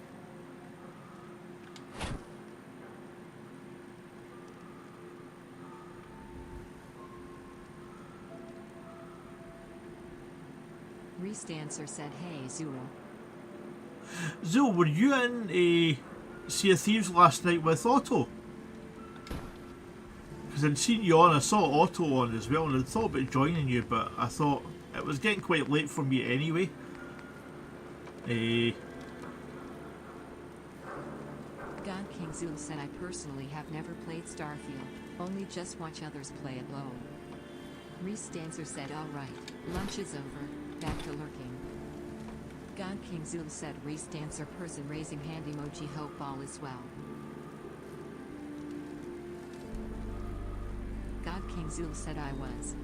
Speaker 1: Reese Dancer said, hey Zool.
Speaker 2: Zool, were you in Sea of Thieves last night with Otto? Because I'd seen you on, I saw Otto on as well, and I thought about joining you, but I thought it was getting quite late for me anyway.
Speaker 1: God King Zool said, I personally have never played Starfield, only just watch others play it low. Reese Dancer said, alright, lunch is over, back to lurking. God King Zool said, Reese Dancer person raising hand emoji, hope all is well. God King Zool said, I was.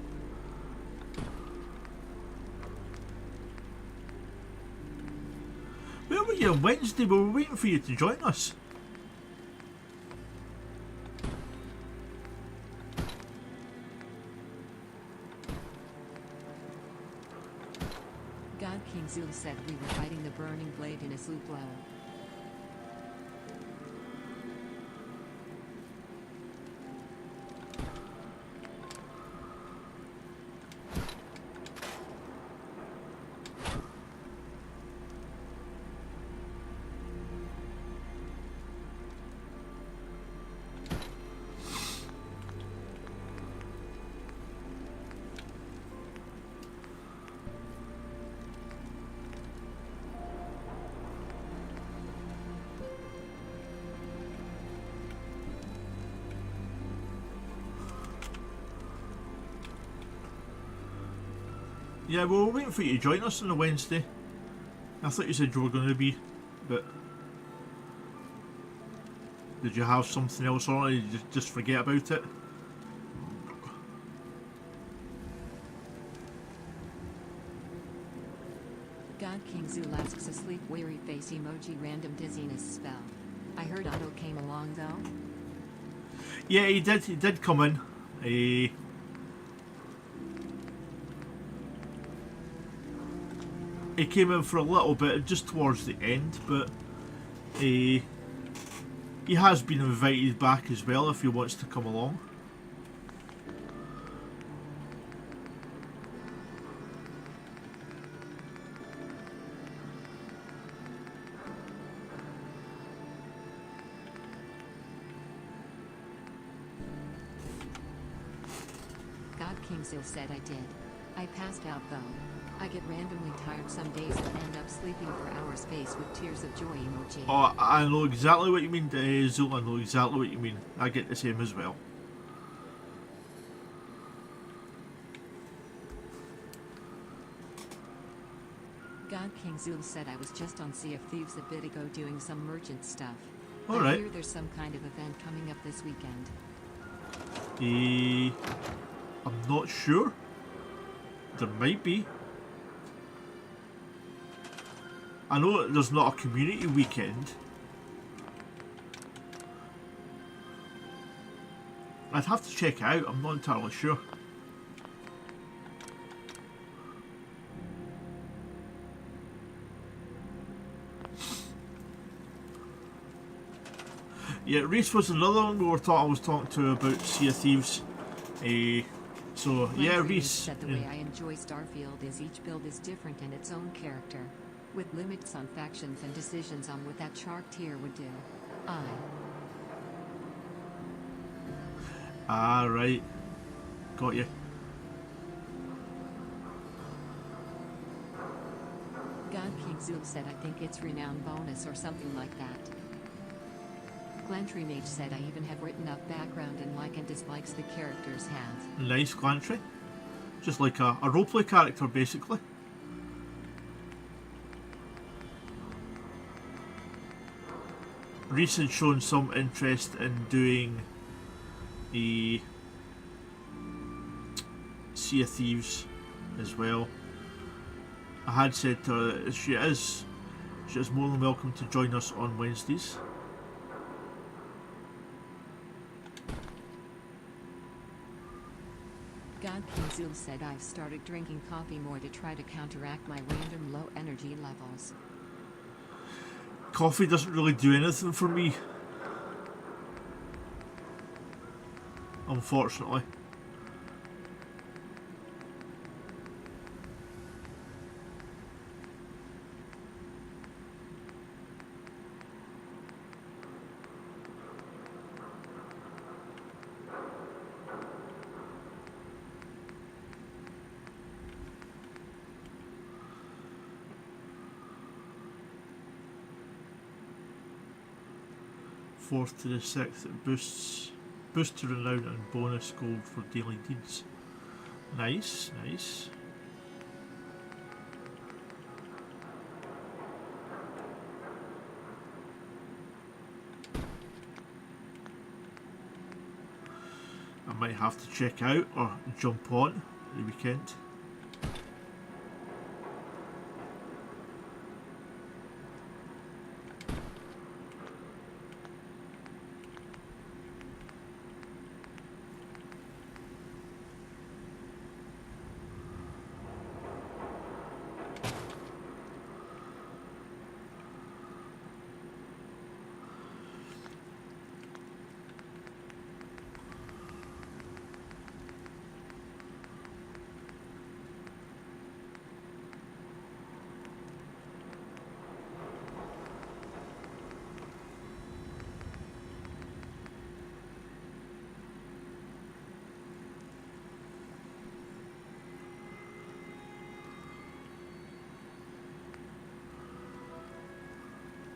Speaker 2: Where were you on Wednesday? We were waiting for you to join us.
Speaker 1: God King Zool said, we were fighting the burning blade in a sloop low.
Speaker 2: Yeah, we were waiting for you to join us on a Wednesday. I thought you said you were going to be, but did you have something else on, or did you just forget about it?
Speaker 1: God King Zool asks a sleep weary face emoji, random dizziness spell. I heard Otto came along though.
Speaker 2: Yeah, he did come in. He came in for a little bit, just towards the end, but He has been invited back as well if he wants to come along.
Speaker 1: God Kingsil said I did. I passed out though. I get randomly tired some days and end up sleeping for hours faced with tears of joy emoji.
Speaker 2: Oh, I know exactly what you mean, Zul. I know exactly what you mean. I get the same as well.
Speaker 1: God King Zul said I was just on Sea of Thieves a bit ago doing some merchant stuff.
Speaker 2: Alright.
Speaker 1: I hear there's some kind of event coming up this weekend.
Speaker 2: I'm not sure. There might be. I know there's not a community weekend. I'd have to check it out. I'm not entirely sure. Yeah, Reese was another one I was talking to about Sea of Thieves. So yeah, Reese.
Speaker 1: Said the way I enjoy Starfield is each build is different in its own character, with limits on factions and decisions on what that shark tier would do.
Speaker 2: Ah, right. Got you.
Speaker 1: God King Zul said I think it's renown bonus or something like that. Glantry Mage said I even have written up background and like and dislikes the characters have.
Speaker 2: Nice, Glantry. Just like a roleplay character, basically. Reese had shown some interest in doing the Sea of Thieves as well. I had said to her she is more than welcome to join us on Wednesdays.
Speaker 1: God King Zul said I've started drinking coffee more to try to counteract my random low energy levels.
Speaker 2: Coffee doesn't really do anything for me, unfortunately. Fourth to the sixth, it boost to renown and bonus gold for daily deeds. Nice, nice. I might have to check out or jump on the weekend.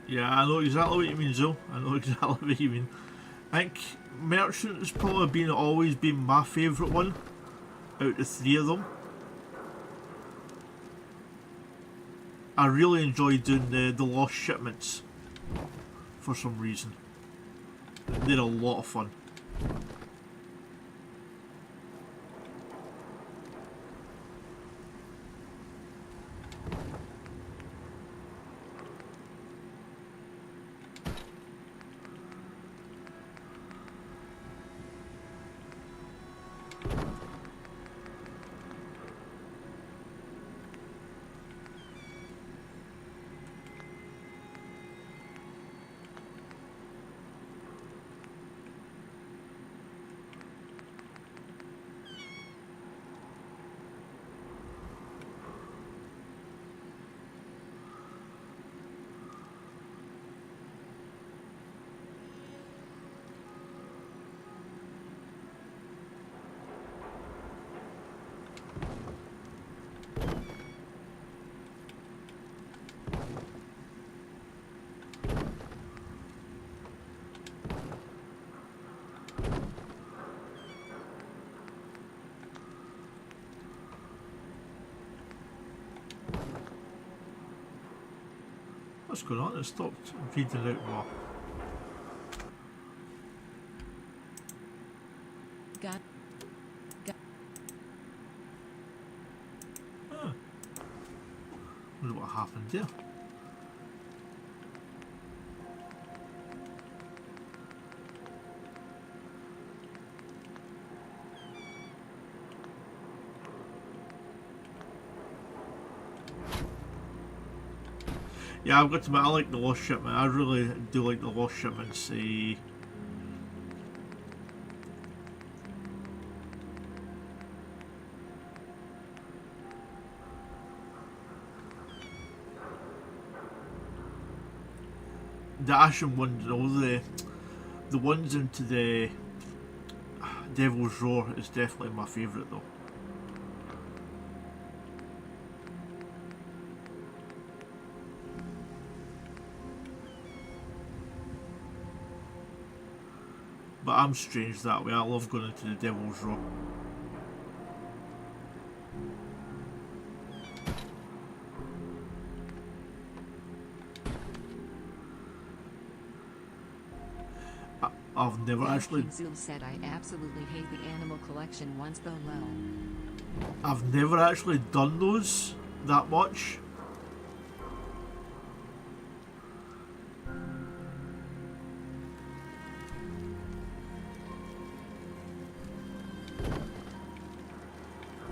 Speaker 2: Yeah, I know exactly what you mean, Zoe. I know exactly what you mean. I think Merchant has probably always been my favourite one out of the three of them. I really enjoy doing the lost shipments for some reason. They're a lot of fun. What's going on? It stopped reading out more.
Speaker 1: God.
Speaker 2: Huh. Wonder what happened there. Yeah, I've got to admit, I like the Lost Shipment. I really do like the Lost Shipments. The Ashen ones, the ones into the Devil's Roar is definitely my favourite though. But I'm strange that way. I love going into the Devil's Roar. I've never actually.
Speaker 1: Zul said, I absolutely hate the animal collection once though low.
Speaker 2: I've never actually done those that much.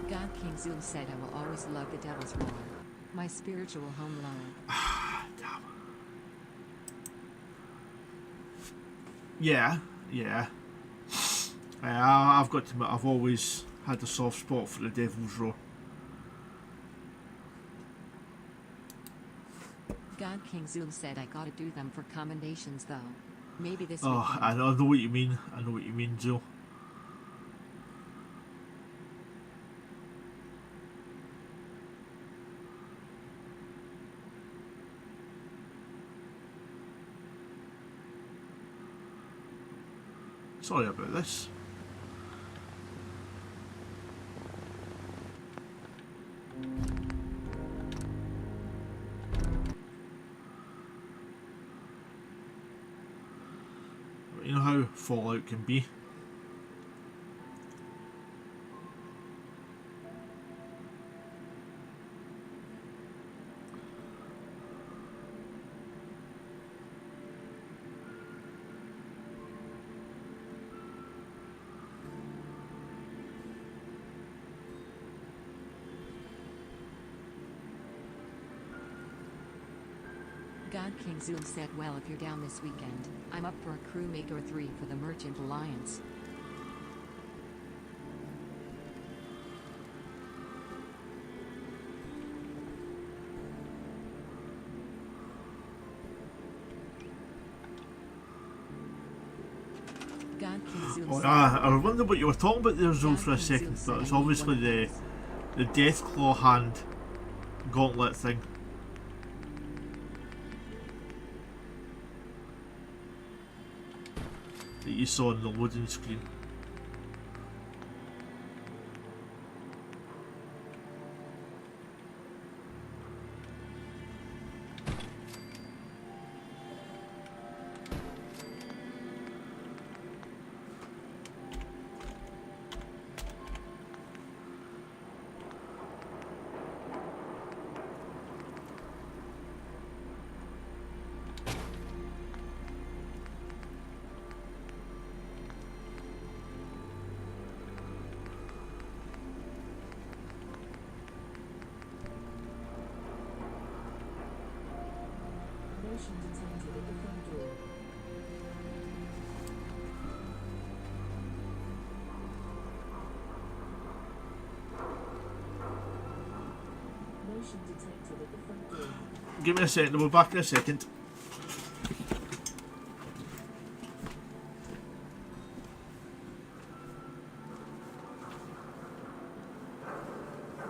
Speaker 1: God King Zul said, I will always love the Devil's Roar. My spiritual home low.
Speaker 2: Yeah. I've got to admit, I've always had a soft spot for the Devil's Roar.
Speaker 1: God King Zul said, I gotta do them for commendations though. Maybe this
Speaker 2: Oh,
Speaker 1: weekend.
Speaker 2: I know what you mean. I know what you mean, Joe. Sorry about this. You know how Fallout can be.
Speaker 1: God King Zul said, well, if you're down this weekend, I'm up for a crewmate or 3 for the Merchant Alliance. God King Zul said,
Speaker 2: I wonder what you were talking about there, Zul, for a second, but it's obviously the Deathclaw hand gauntlet thing. That you saw on the loading screen.
Speaker 3: Motion detected at the front door. Motion detected at the front door.
Speaker 2: Give me a second, we'll be back in a second.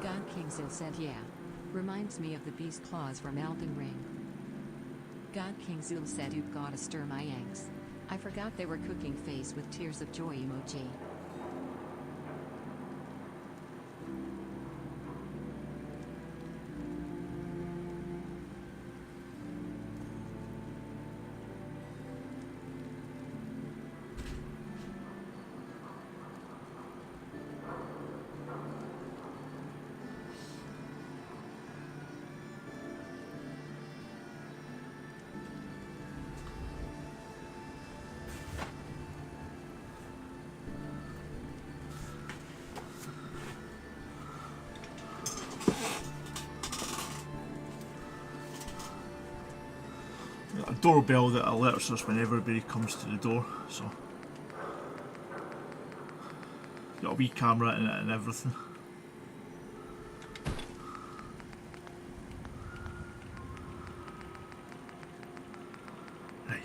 Speaker 1: God King Zul said, yeah. Reminds me of the beast claws from Elden Ring. God King Zul said, you've gotta stir my eggs. I forgot they were cooking face with tears of joy emoji.
Speaker 2: doorbell that alerts us when everybody comes to the door, so got a wee camera in it and everything. Right.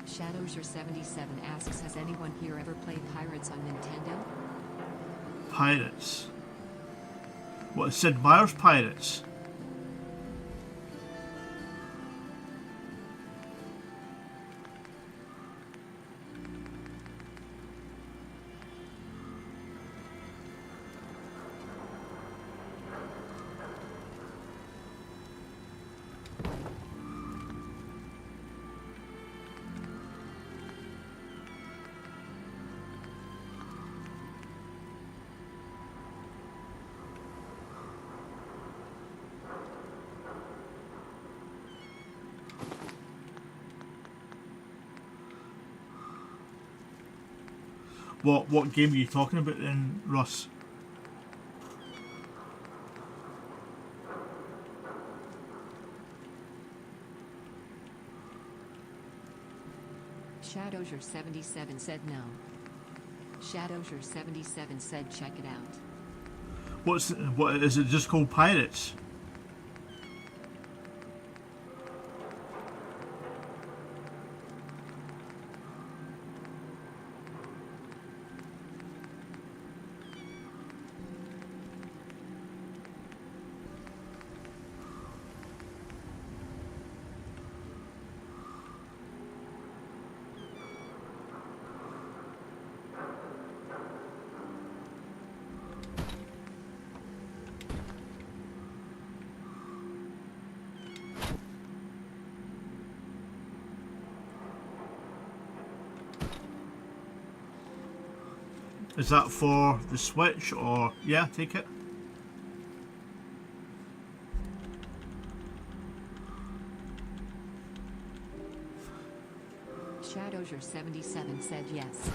Speaker 1: Shadowser77 asks, has anyone here ever played Pirates on Nintendo?
Speaker 2: Pirates. What, Sid Meier's Pirates? What game are you talking about then, Russ?
Speaker 1: Shadowser77 said no. Shadowser77 said check it out.
Speaker 2: What is it just called Pirates? Is that for the Switch or... yeah, take it.
Speaker 1: Shadowser77 said yes.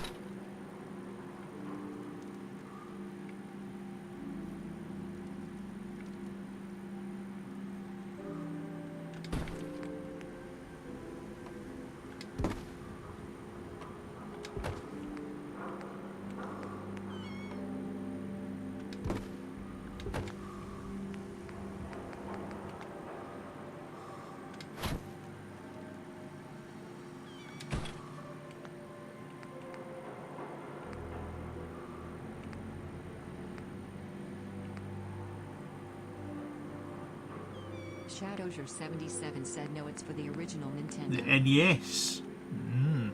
Speaker 1: Shadowser77 said no, it's for the original Nintendo.
Speaker 2: The NES. Mm.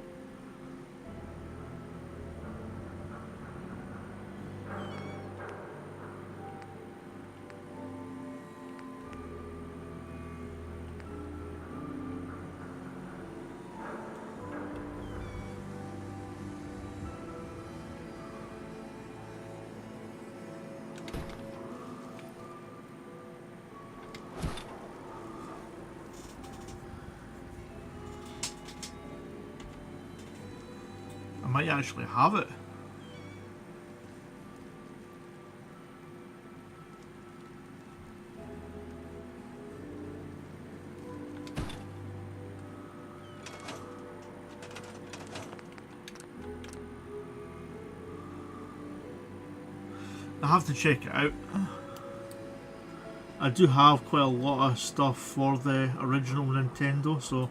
Speaker 2: I might actually have it. I have to check it out. I do have quite a lot of stuff for the original Nintendo, so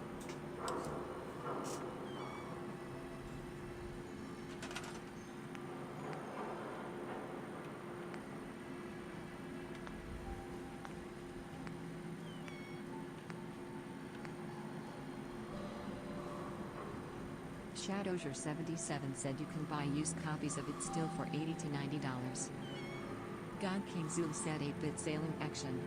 Speaker 1: Shadowser77 said you can buy used copies of it still for $80 to $90. God King Zul said 8-bit sailing action.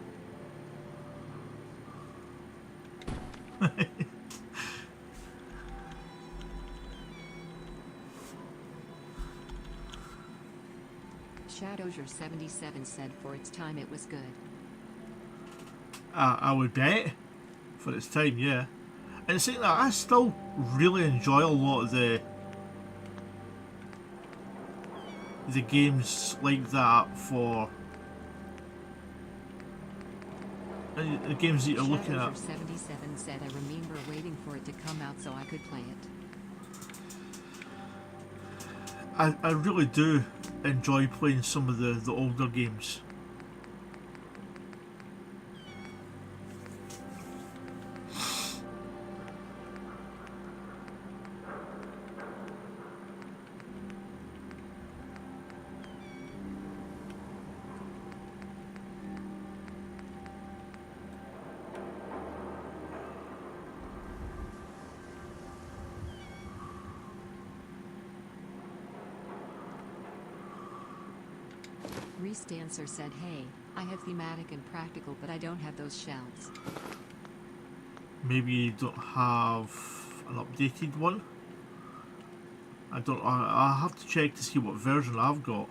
Speaker 1: Shadowser77 said for its time it was good.
Speaker 2: I would bet for its time, yeah. And saying that, I still really enjoy a lot of the games like that for the games that you're looking at.
Speaker 1: Shadowser77 said I remember waiting for it to come out so I could play it.
Speaker 2: I really do enjoy playing some of the older games.
Speaker 1: Reese Dancer said, hey, I have thematic and practical but I don't have those shelves.
Speaker 2: Maybe you don't have an updated one? I'll have to check to see what version I've got.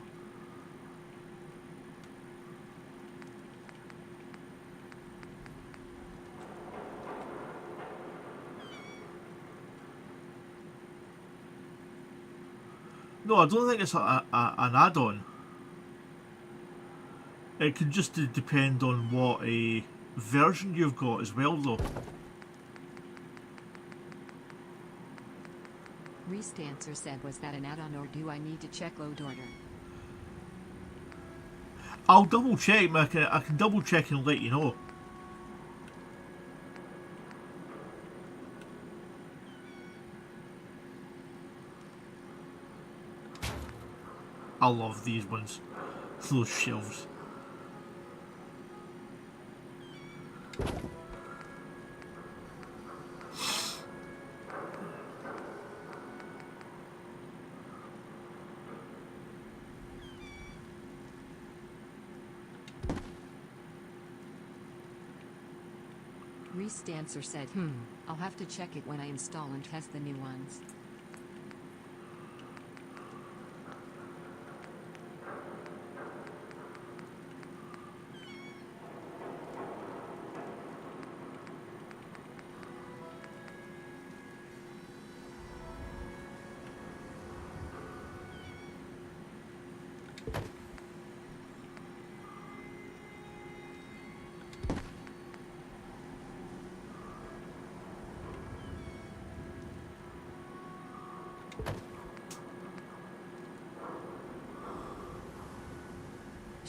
Speaker 2: No, I don't think it's an add-on. It could just depend on what a version you've got as well, though.
Speaker 1: Reese Dancer said, was that an add-on or do I need to check load order?
Speaker 2: I'll double check, I can double check and let you know. I love these ones. Those shelves.
Speaker 1: Reese Dancer said, I'll have to check it when I install and test the new ones.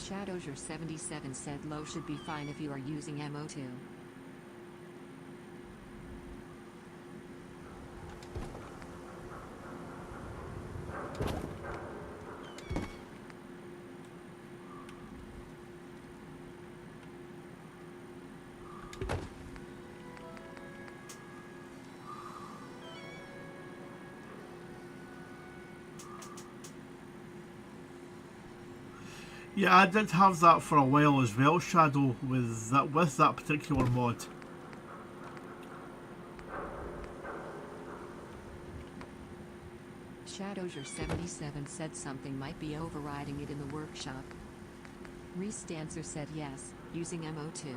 Speaker 1: Shadowser77 said low should be fine if you are using MO2.
Speaker 2: Yeah, I did have that for a while as well, Shadow, with that particular mod.
Speaker 1: Shadowser77 said something might be overriding it in the workshop. Reese Dancer said yes, using MO2.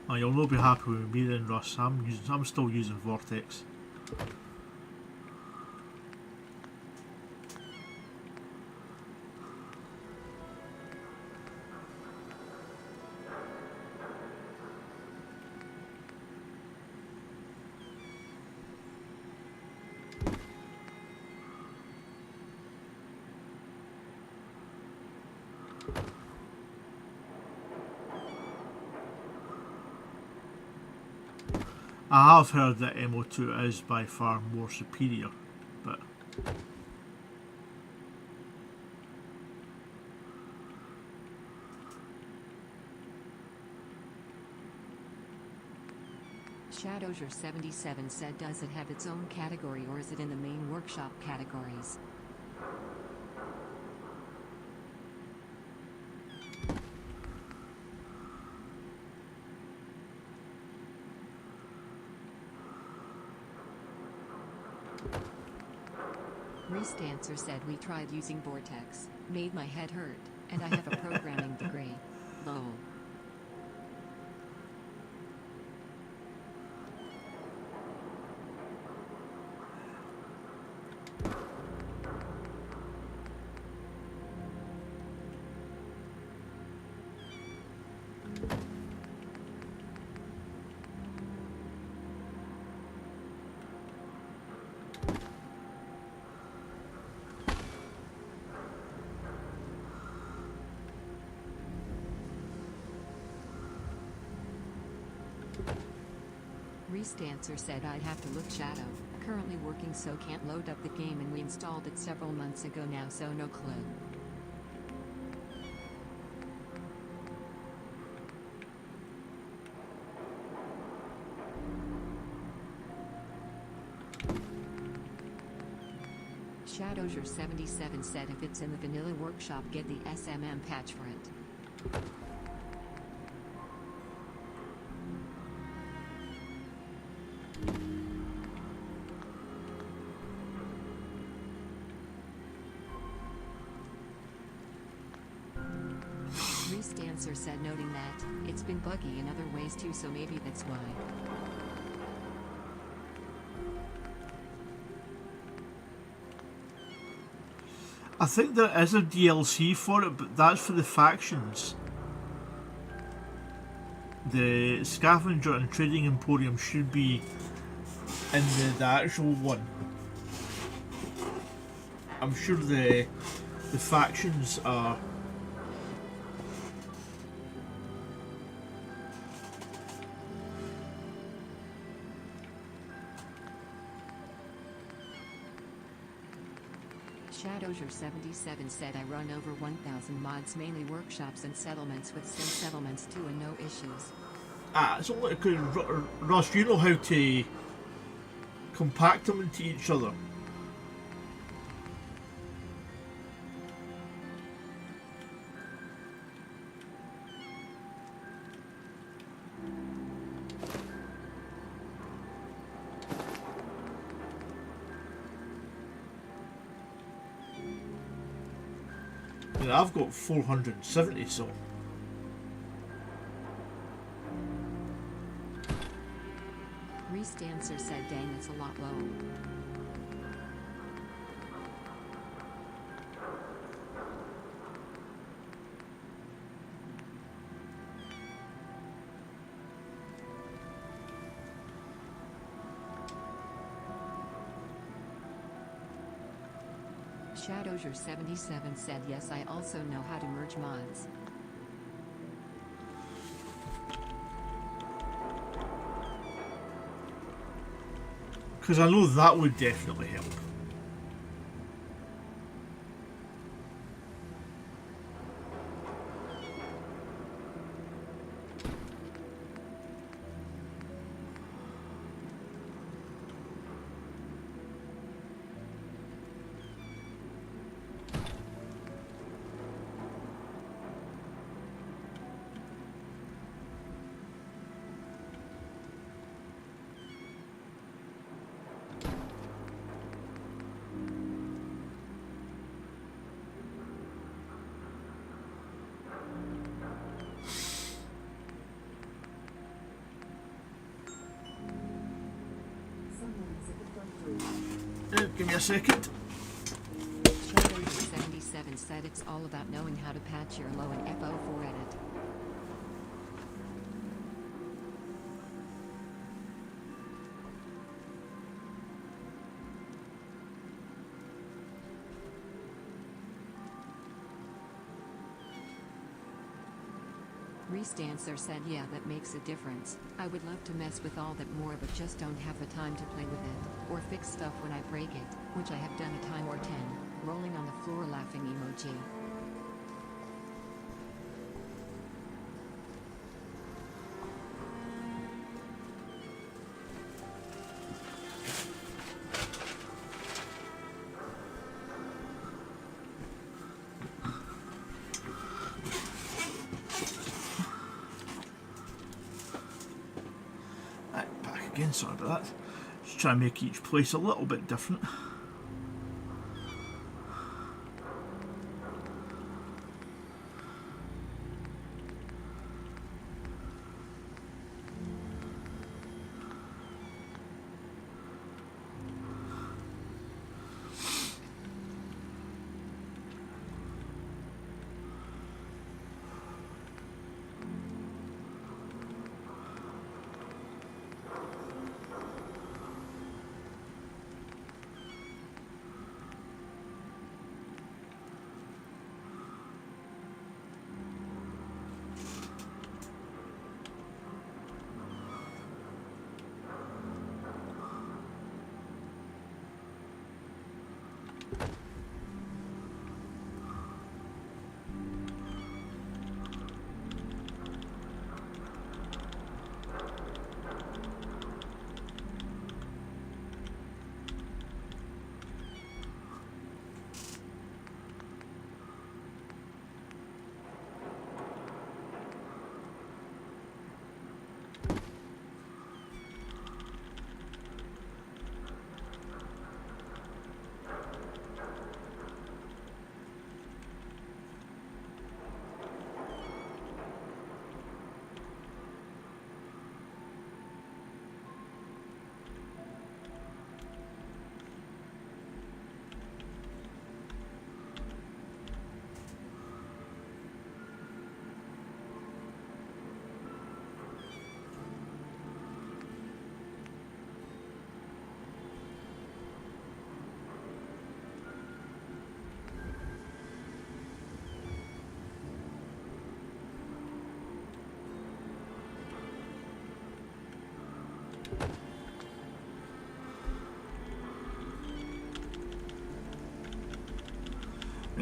Speaker 2: Oh, you'll not be happy with me then, Russ. I'm still using Vortex. I have heard that MO2 is by far more superior, but
Speaker 1: Shadowser77 said, does it have its own category or is it in the main workshop categories? Restancer said, we tried using Vortex, made my head hurt, and I have a programming degree. Lol. Restancer said, I'd have to look. Shadow, currently working so can't load up the game and we installed it several months ago now, so no clue. Shadowser77 said, if it's in the vanilla workshop, get the SMM patch for it. Restancer said, noting that it's been buggy in other ways too, so maybe that's why.
Speaker 2: I think there is a DLC for it, but that's for the factions. The Scavenger and Trading Emporium should be in the actual one. I'm sure the factions are. Shadowser77 said, I run over 1,000 mods, mainly workshops and settlements, with sim settlements too, and no issues. It's only because Ross, you know how to compact them into each other. I've got 470, so.
Speaker 1: Restancer said, dang, it's a lot low. Shadowser77 said, yes, I also know how to merge mods.
Speaker 2: Because I know that would definitely help. Give me a second.
Speaker 1: Shadowser77 said, it's all about knowing how to patch your low and FO4 edit. Restancer said, yeah, that makes a difference. I would love to mess with all that more, but just don't have the time to play with it, or fix stuff when I break it, which I have done a time or 10. Rolling on the floor laughing emoji.
Speaker 2: again, sorry about that. Just try and make each place a little bit different.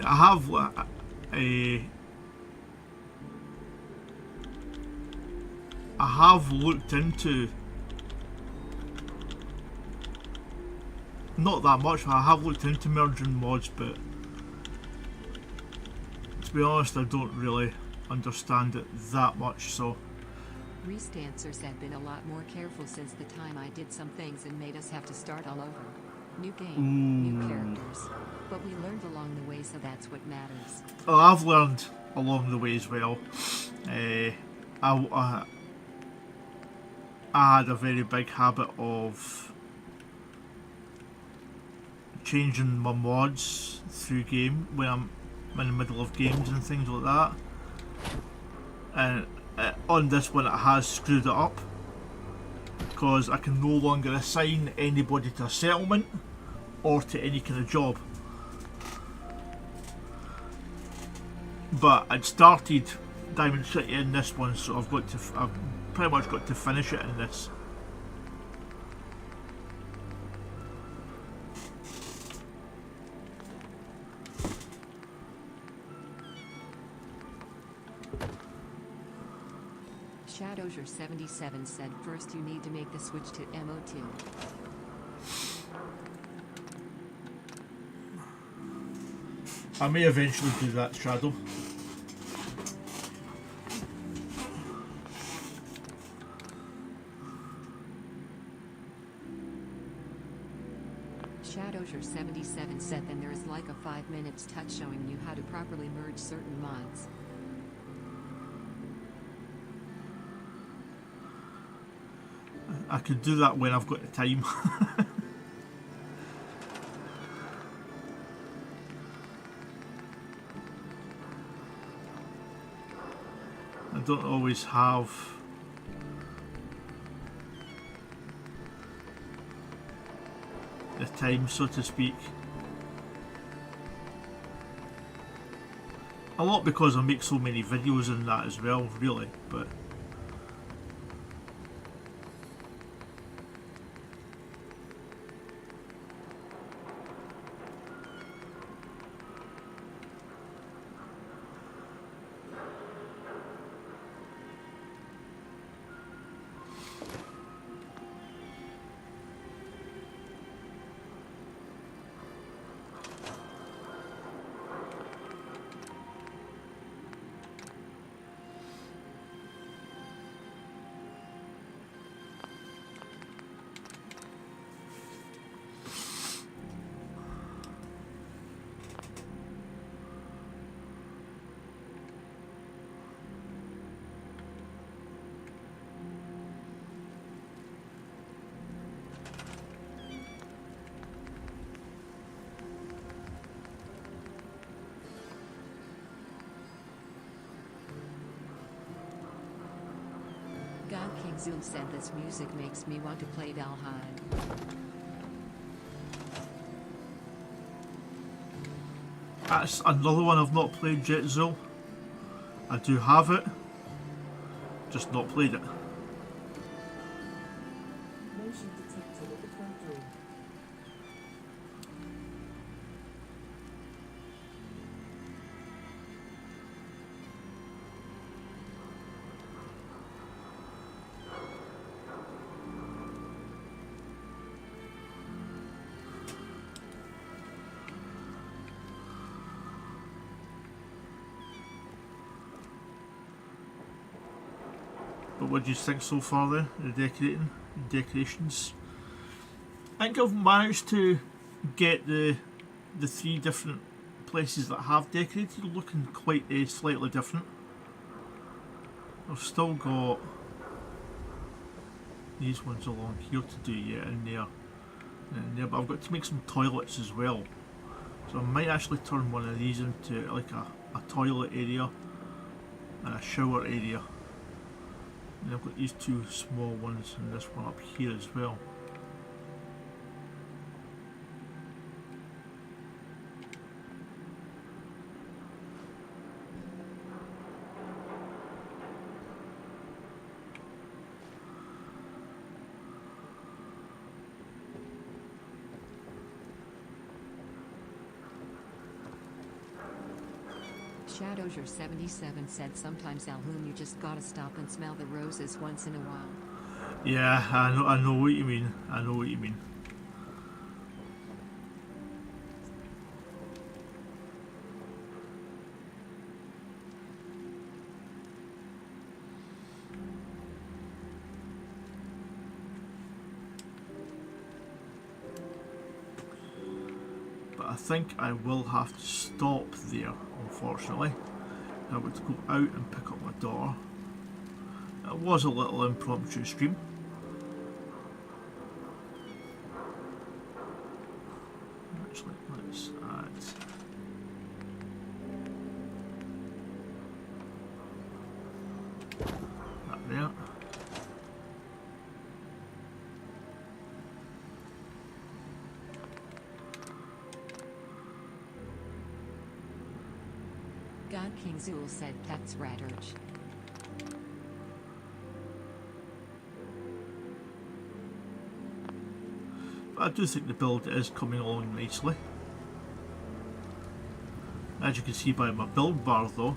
Speaker 2: I have looked into, not that much, but I have looked into merging mods, but to be honest I don't really understand it that much, so.
Speaker 1: Restancer said been a lot more careful since the time I did some things and made us have to start all over. New game, new characters. But we learned along the way, so that's what matters.
Speaker 2: Well, I've learned along the way as well. I had a very big habit of changing my mods through game when I'm in the middle of games and things like that. And on this one it has screwed it up, because I can no longer assign anybody to a settlement or to any kind of job. But I'd started Diamond City in this one, so I've pretty much got to finish it in this.
Speaker 1: Shadowser77 said first you need to make the switch to MO2.
Speaker 2: I may eventually do that, Shadow.
Speaker 1: Shadowser77 said then there's like a 5 minutes touch showing you how to properly merge certain mods.
Speaker 2: I could do that when I've got the time. I don't always have the time, so to speak. A lot because I make so many videos in that as well, really, but
Speaker 1: God King Zool said this music makes me want to play Valheim.
Speaker 2: That's another one I've not played yet, Zool. I do have it, just not played it.
Speaker 3: Motion detected at the front door.
Speaker 2: But what do you think so far there? The decorations? I think I've managed to get the three different places that have decorated looking quite slightly different. I've still got these ones along here to do yet in there, but I've got to make some toilets as well. So I might actually turn one of these into like a toilet area and a shower area. And I've got these two small ones and this one up here as well.
Speaker 1: Shadowsure 77 said sometimes Alhoon you just gotta stop and smell the roses once in a while.
Speaker 2: Yeah, I know what you mean. I know what you mean. But I think I will have to stop there, unfortunately. I would go out and pick up my daughter. It was a little impromptu stream. Actually, let's add that there.
Speaker 1: God King Zool said that's Radurge.
Speaker 2: But I do think the build is coming along nicely. As you can see by my build bar though,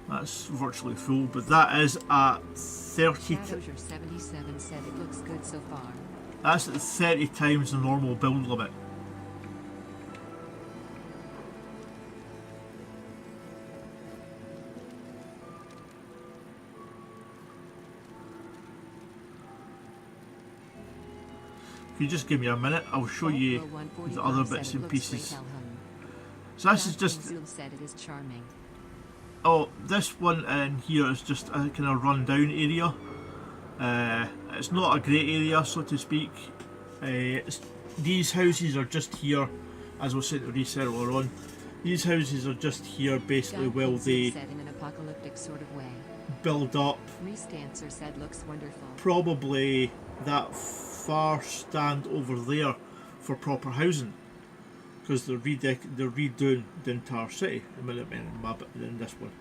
Speaker 2: that's virtually full, but that is at 30.
Speaker 1: Shadowsure 77 said it looks good so far.
Speaker 2: That's at 30 times the normal build limit. If you just give me a minute, I'll show you the other bits and pieces. So this is just,
Speaker 1: said it is charming.
Speaker 2: oh, this one in here is just a kind of run down area. It's not a great area, so to speak. These houses are just here, as I was saying to Reese earlier on. These houses are just here basically while they
Speaker 1: said in an apocalyptic sort of way.
Speaker 2: Build up.
Speaker 1: Reese Dancer said looks wonderful.
Speaker 2: Probably that far stand over there for proper housing, because they're redoing the entire city in this one.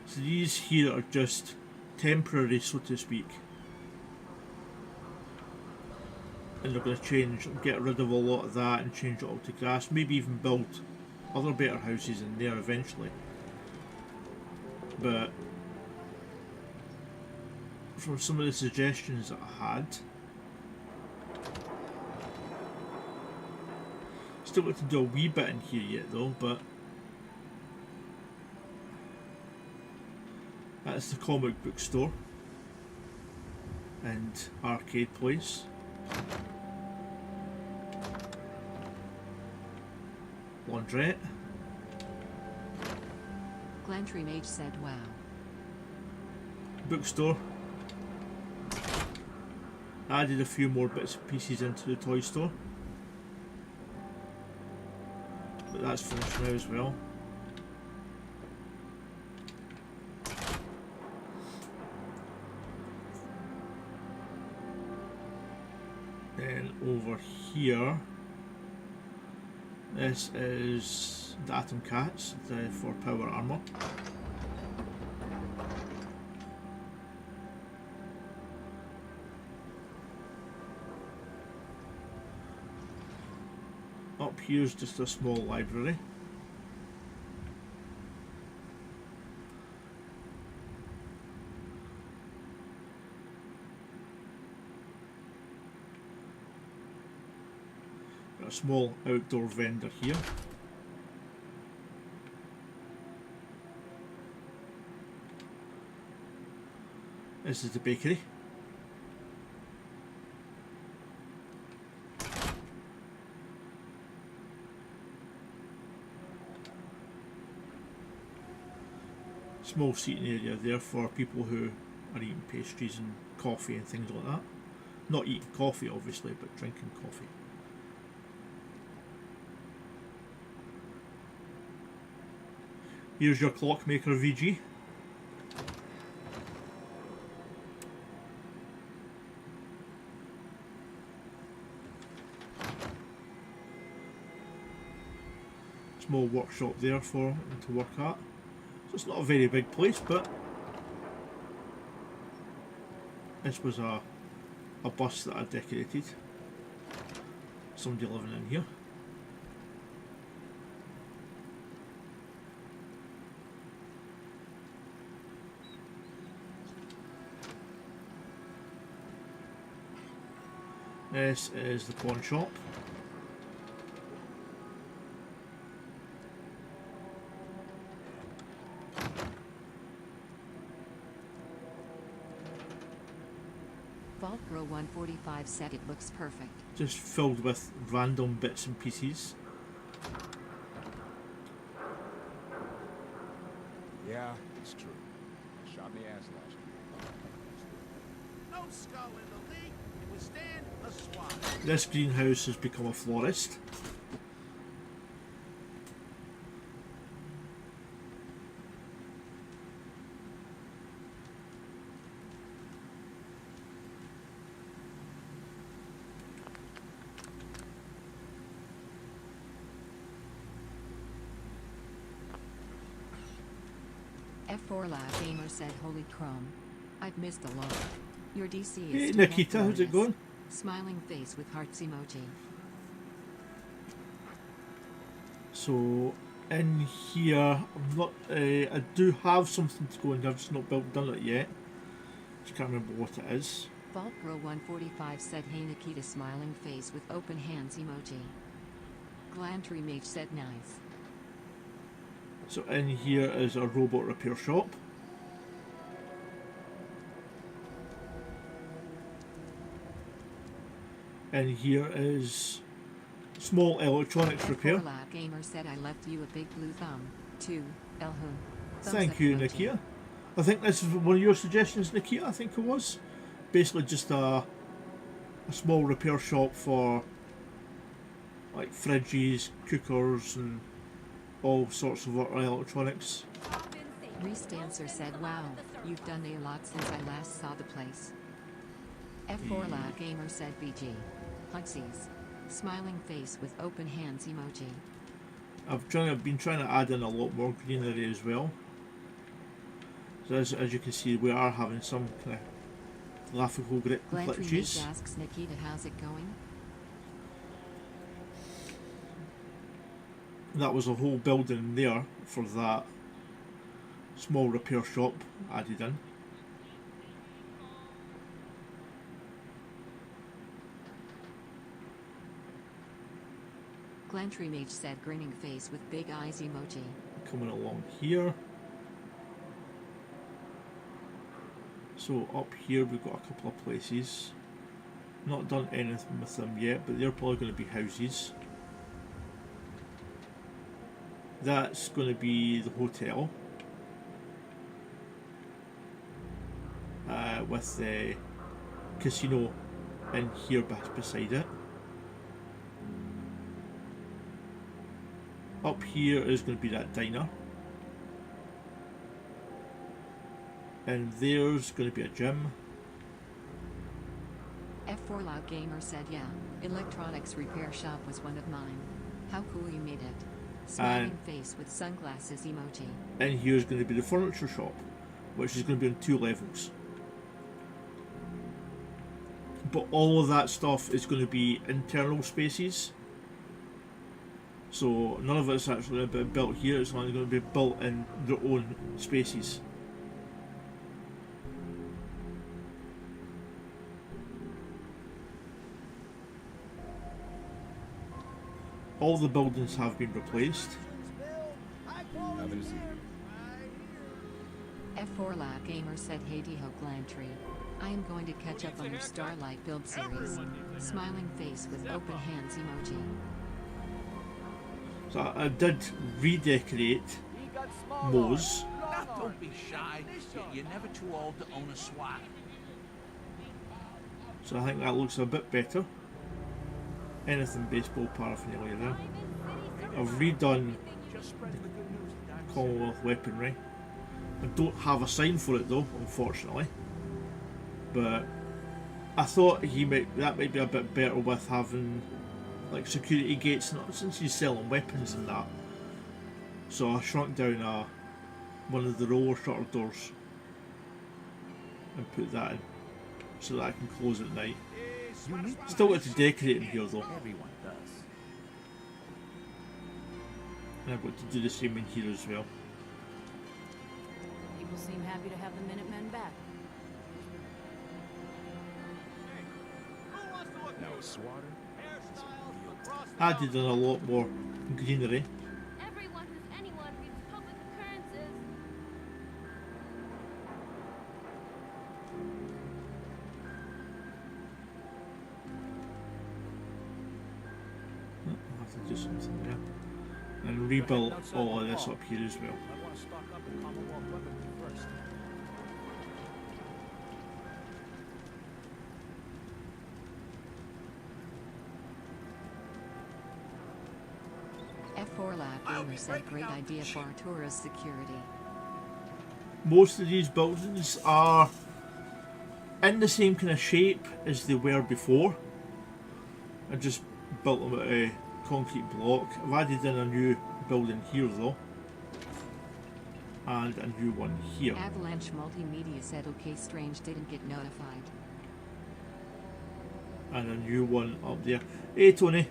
Speaker 2: So these here are just temporary, so to speak, and they're going to get rid of a lot of that and change it all to grass, maybe even build other better houses in there eventually. But from some of the suggestions that I had, still got to do a wee bit in here yet though, but that's the comic book store and arcade place. Laundrette.
Speaker 1: Glantry Mage said wow.
Speaker 2: Bookstore. Added a few more bits and pieces into the toy store, but that's finished now as well. Then over here, this is the Atom Cats for power armor. Up here's just a small library. Got a small outdoor vendor here. This is the bakery. Small seating area there for people who are eating pastries and coffee and things like that. Not eating coffee obviously, but drinking coffee. Here's your clockmaker VG. Small workshop there for him to work at. So it's not a very big place, but this was a bus that I decorated. Somebody living in here. This is the pawn shop.
Speaker 1: Vault Row 145 said it looks perfect.
Speaker 2: Just filled with random bits and pieces.
Speaker 4: Yeah, it's true. Shot me ass last year.
Speaker 5: No skull in the league can withstand a swat.
Speaker 2: This greenhouse has become a florist.
Speaker 1: F4 Lab Gamer said, "Holy Chrome, I've missed a lot. Your DC is
Speaker 2: Hey
Speaker 1: still
Speaker 2: Nikita, how's it
Speaker 1: glorious."
Speaker 2: going?
Speaker 1: Smiling face with hearts emoji.
Speaker 2: So in here, I'm not. I do have something to go in. I've just not done it yet. Just can't remember what it is.
Speaker 1: Vault Row 145 said, "Hey Nikita," smiling face with open hands emoji. Glantry Mage said, "Nice."
Speaker 2: So in here is a robot repair shop. And here is small electronics repair.
Speaker 1: F4 Lab Gamer said, "I left you a big blue thumb, too, Elhu." Thumbs
Speaker 2: Thank
Speaker 1: up
Speaker 2: you,
Speaker 1: emoji.
Speaker 2: Nikia. I think this is one of your suggestions, Nikia, I think it was. Basically just a small repair shop for like fridges, cookers and all sorts of electronics.
Speaker 1: Reese Dancer said, "Wow, you've done a lot since I last saw the place." F4 Lab Gamer said, "BG. Hugsies." Smiling face with open hands emoji.
Speaker 2: I've been trying to add in a lot more greenery as well. So as you can see, we are having some kind of graphical
Speaker 1: Glantry Mage
Speaker 2: glitches.
Speaker 1: asks, "Nikita, how's it going?"
Speaker 2: That was a whole building there for that small repair shop added in.
Speaker 1: Glantry Mage said, grinning face with big eyes emoji.
Speaker 2: Coming along here. So up here we've got a couple of places. Not done anything with them yet, but they're probably going to be houses. That's going to be the hotel. With the casino in here beside it. Up here is going to be that diner. And there's going to be a gym.
Speaker 1: F4 Loud Gamer said, yeah, electronics repair shop was one of mine. How cool you made it. Smiling face with sunglasses emoji.
Speaker 2: And here's going to be the furniture shop, which is going to be on 2 levels. But all of that stuff is going to be internal spaces. So none of it's actually going to be built here, it's only going to be built in their own spaces. All the buildings have been replaced.
Speaker 4: Nothing to see.
Speaker 1: F4 Loud Gamer said, hey ho Glantry. I am going to catch up on your Starlight build series. Smiling face with open hands emoji.
Speaker 2: So I did redecorate Moe's.
Speaker 5: Don't be shy. You're never too old to own a SWAT.
Speaker 2: So I think that looks a bit better. Anything baseball paraphernalia there. I've redone Commonwealth weaponry. I don't have a sign for it though, unfortunately. But I thought that might be a bit better with having like security gates, since he's selling weapons and that. So I shrunk down one of the roller shutter doors and put that in so that I can close at night. Still got to decorate in here though.
Speaker 5: Everyone does.
Speaker 2: And I've got to do the same in here as well.
Speaker 6: People seem happy to have the Minutemen back.
Speaker 4: Now a swatter?
Speaker 2: Added in a lot more greenery.
Speaker 7: Everyone who's anyone reads public occurrences.
Speaker 2: I'll have to do something there. And rebuild all of this up here as well.
Speaker 5: I want to stock up in Commonwealth weaponry first.
Speaker 1: F4 Lab Gamer said, great idea for Artura's security.
Speaker 2: Most of these buildings are in the same kind of shape as they were before. I just built them out of a concrete block. I've added in a new building here though. And a new one here.
Speaker 1: Avalanche Multimedia said, okay, Strange didn't get notified.
Speaker 2: And a new one up there. Hey Tony,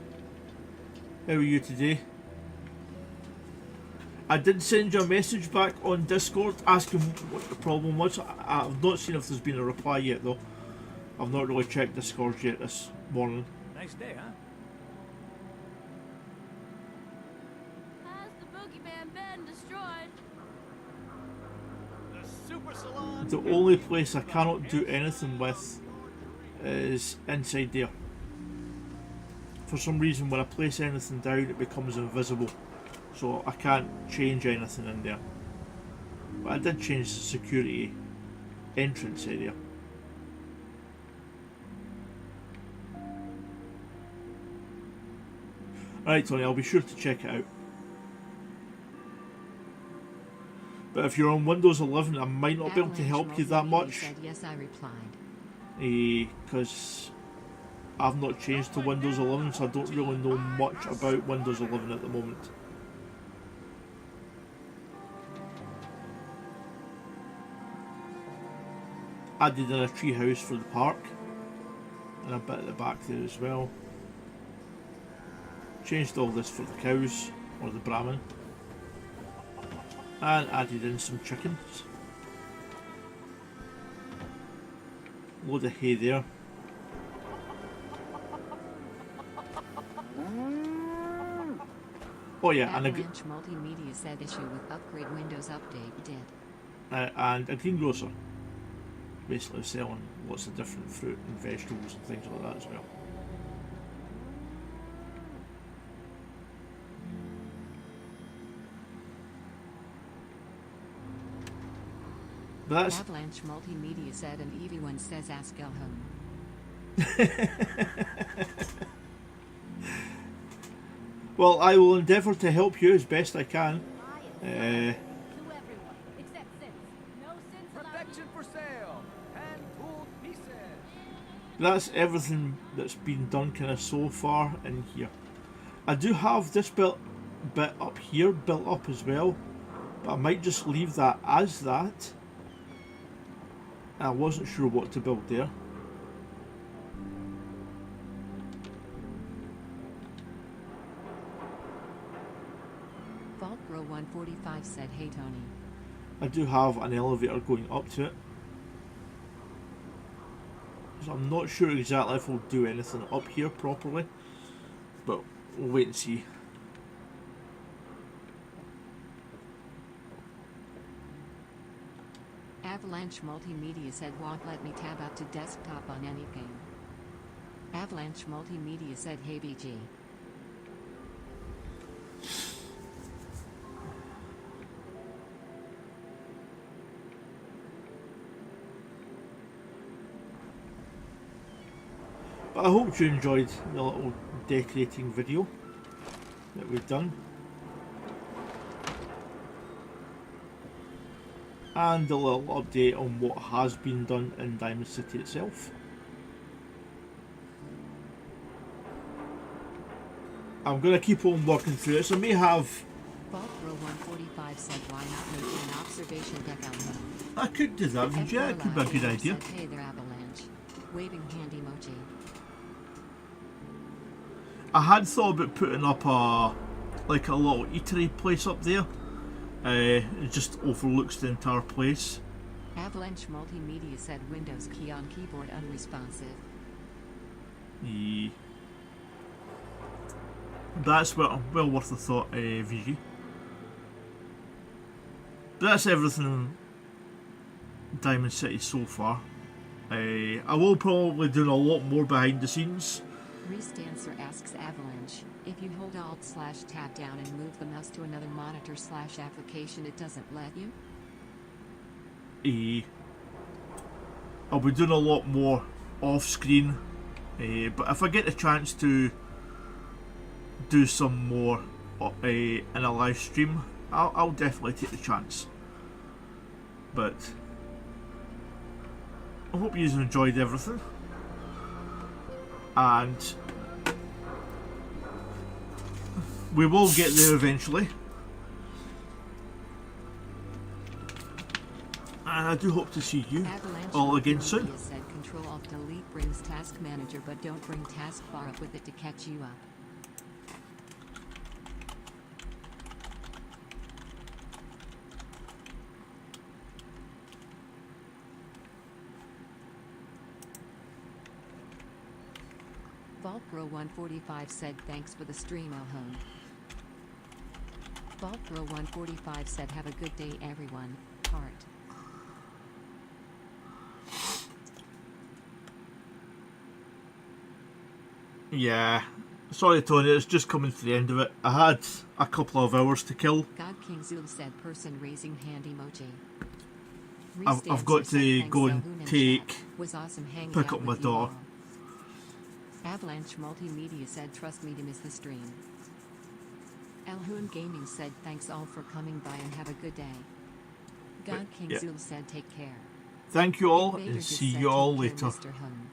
Speaker 2: how are you today? I did send you a message back on Discord asking what the problem was. I've not seen if there's been a reply yet though. I've not really checked Discord yet this morning.
Speaker 5: Nice day, huh?
Speaker 7: Has the boogeyman been destroyed?
Speaker 5: The super salon.
Speaker 2: The only place I cannot do anything with is inside there. For some reason when I place anything down it becomes invisible. So I can't change anything in there. But I did change the security entrance area. Alright Tony, I'll be sure to check it out. But if you're on Windows 11 I might not be able to help you that much.
Speaker 1: Said, yes, I replied.
Speaker 2: Because I've not changed to Windows 11 so I don't really know much about Windows 11 at the moment. Added in a tree house for the park and a bit at the back there as well. Changed all this for the cows or the Brahmin and added in some chickens. Load of hay there. Oh yeah, and
Speaker 1: Avalanche Multimedia said issue with upgrade Windows update did.
Speaker 2: and a greengrocer. Basically selling lots of different fruit and vegetables and things like that as well. But that's
Speaker 1: Avalanche Multimedia said, and Evie one says ask El home.
Speaker 2: well, I will endeavour to help you as best I can.
Speaker 7: To everyone, except sins. No sins allowed.
Speaker 5: Perfection for sale. Hand-pulled pieces.
Speaker 2: that's everything that's been done kind of so far in here. I do have this bit up here built up as well, but I might just leave that as that. I wasn't sure what to build there.
Speaker 1: Vaultbro 145 said, "Hey Tony."
Speaker 2: I do have an elevator going up to it. So I'm not sure exactly if we'll do anything up here properly, but we'll wait and see.
Speaker 1: Avalanche Multimedia said, "Won't let me tab out to desktop on anything." Avalanche Multimedia said, "Hey BG."
Speaker 2: But I hope you enjoyed the little decorating video that we've done. And a little update on what has been done in Diamond City itself. I'm going to keep on working through it, so I may have...
Speaker 1: Vaultbro 145 said, "Why not make an observation deck out there?"
Speaker 2: I could do that, yeah, it could be a good idea.
Speaker 1: Said, "Hey there, Avalanche." Waving hand emoji.
Speaker 2: I had thought about putting up a little eatery place up there. It just overlooks the entire place.
Speaker 1: Avalanche Multimedia said, "Windows key on keyboard unresponsive."
Speaker 2: Yeah. That's well worth a thought, VG. But that's everything in Diamond City so far. I will probably do a lot more behind the scenes.
Speaker 1: Restancer asks Avalanche, "If you hold Alt/Tab down and move the mouse to another monitor/application, it doesn't let you?"
Speaker 2: I'll be doing a lot more off screen, but if I get a chance to do some more in a live stream, I'll definitely take the chance. But I hope you enjoyed everything, and we will get there eventually. And I do hope to see you
Speaker 1: Avalanche
Speaker 2: all again soon.
Speaker 1: Multimedia said, "Control-Alt-Delete brings Task Manager, but don't bring Taskbar up with it to catch you up." Vaultbro 145 said, "Thanks for the stream, Elhone." Vaultbro 145 said, "Have a good day, everyone. Heart."
Speaker 2: Yeah, sorry Tony, it's just coming to the end of it. I had a couple of hours to kill.
Speaker 1: God King Zul said, "Person raising hand emoji."
Speaker 2: I've got to go and
Speaker 1: Was awesome hanging
Speaker 2: pick
Speaker 1: out
Speaker 2: up my
Speaker 1: with you
Speaker 2: daughter.
Speaker 1: all. Avalanche Multimedia said, "Trust me to miss the stream." Elhoon Gaming said, "Thanks all for coming by and have a good day." God King
Speaker 2: yeah.
Speaker 1: Zul said, "Take care."
Speaker 2: Thank you all,
Speaker 1: Invader
Speaker 2: and
Speaker 1: just
Speaker 2: see
Speaker 1: said,
Speaker 2: you all
Speaker 1: "Take care,
Speaker 2: later.
Speaker 1: Mr. Hun."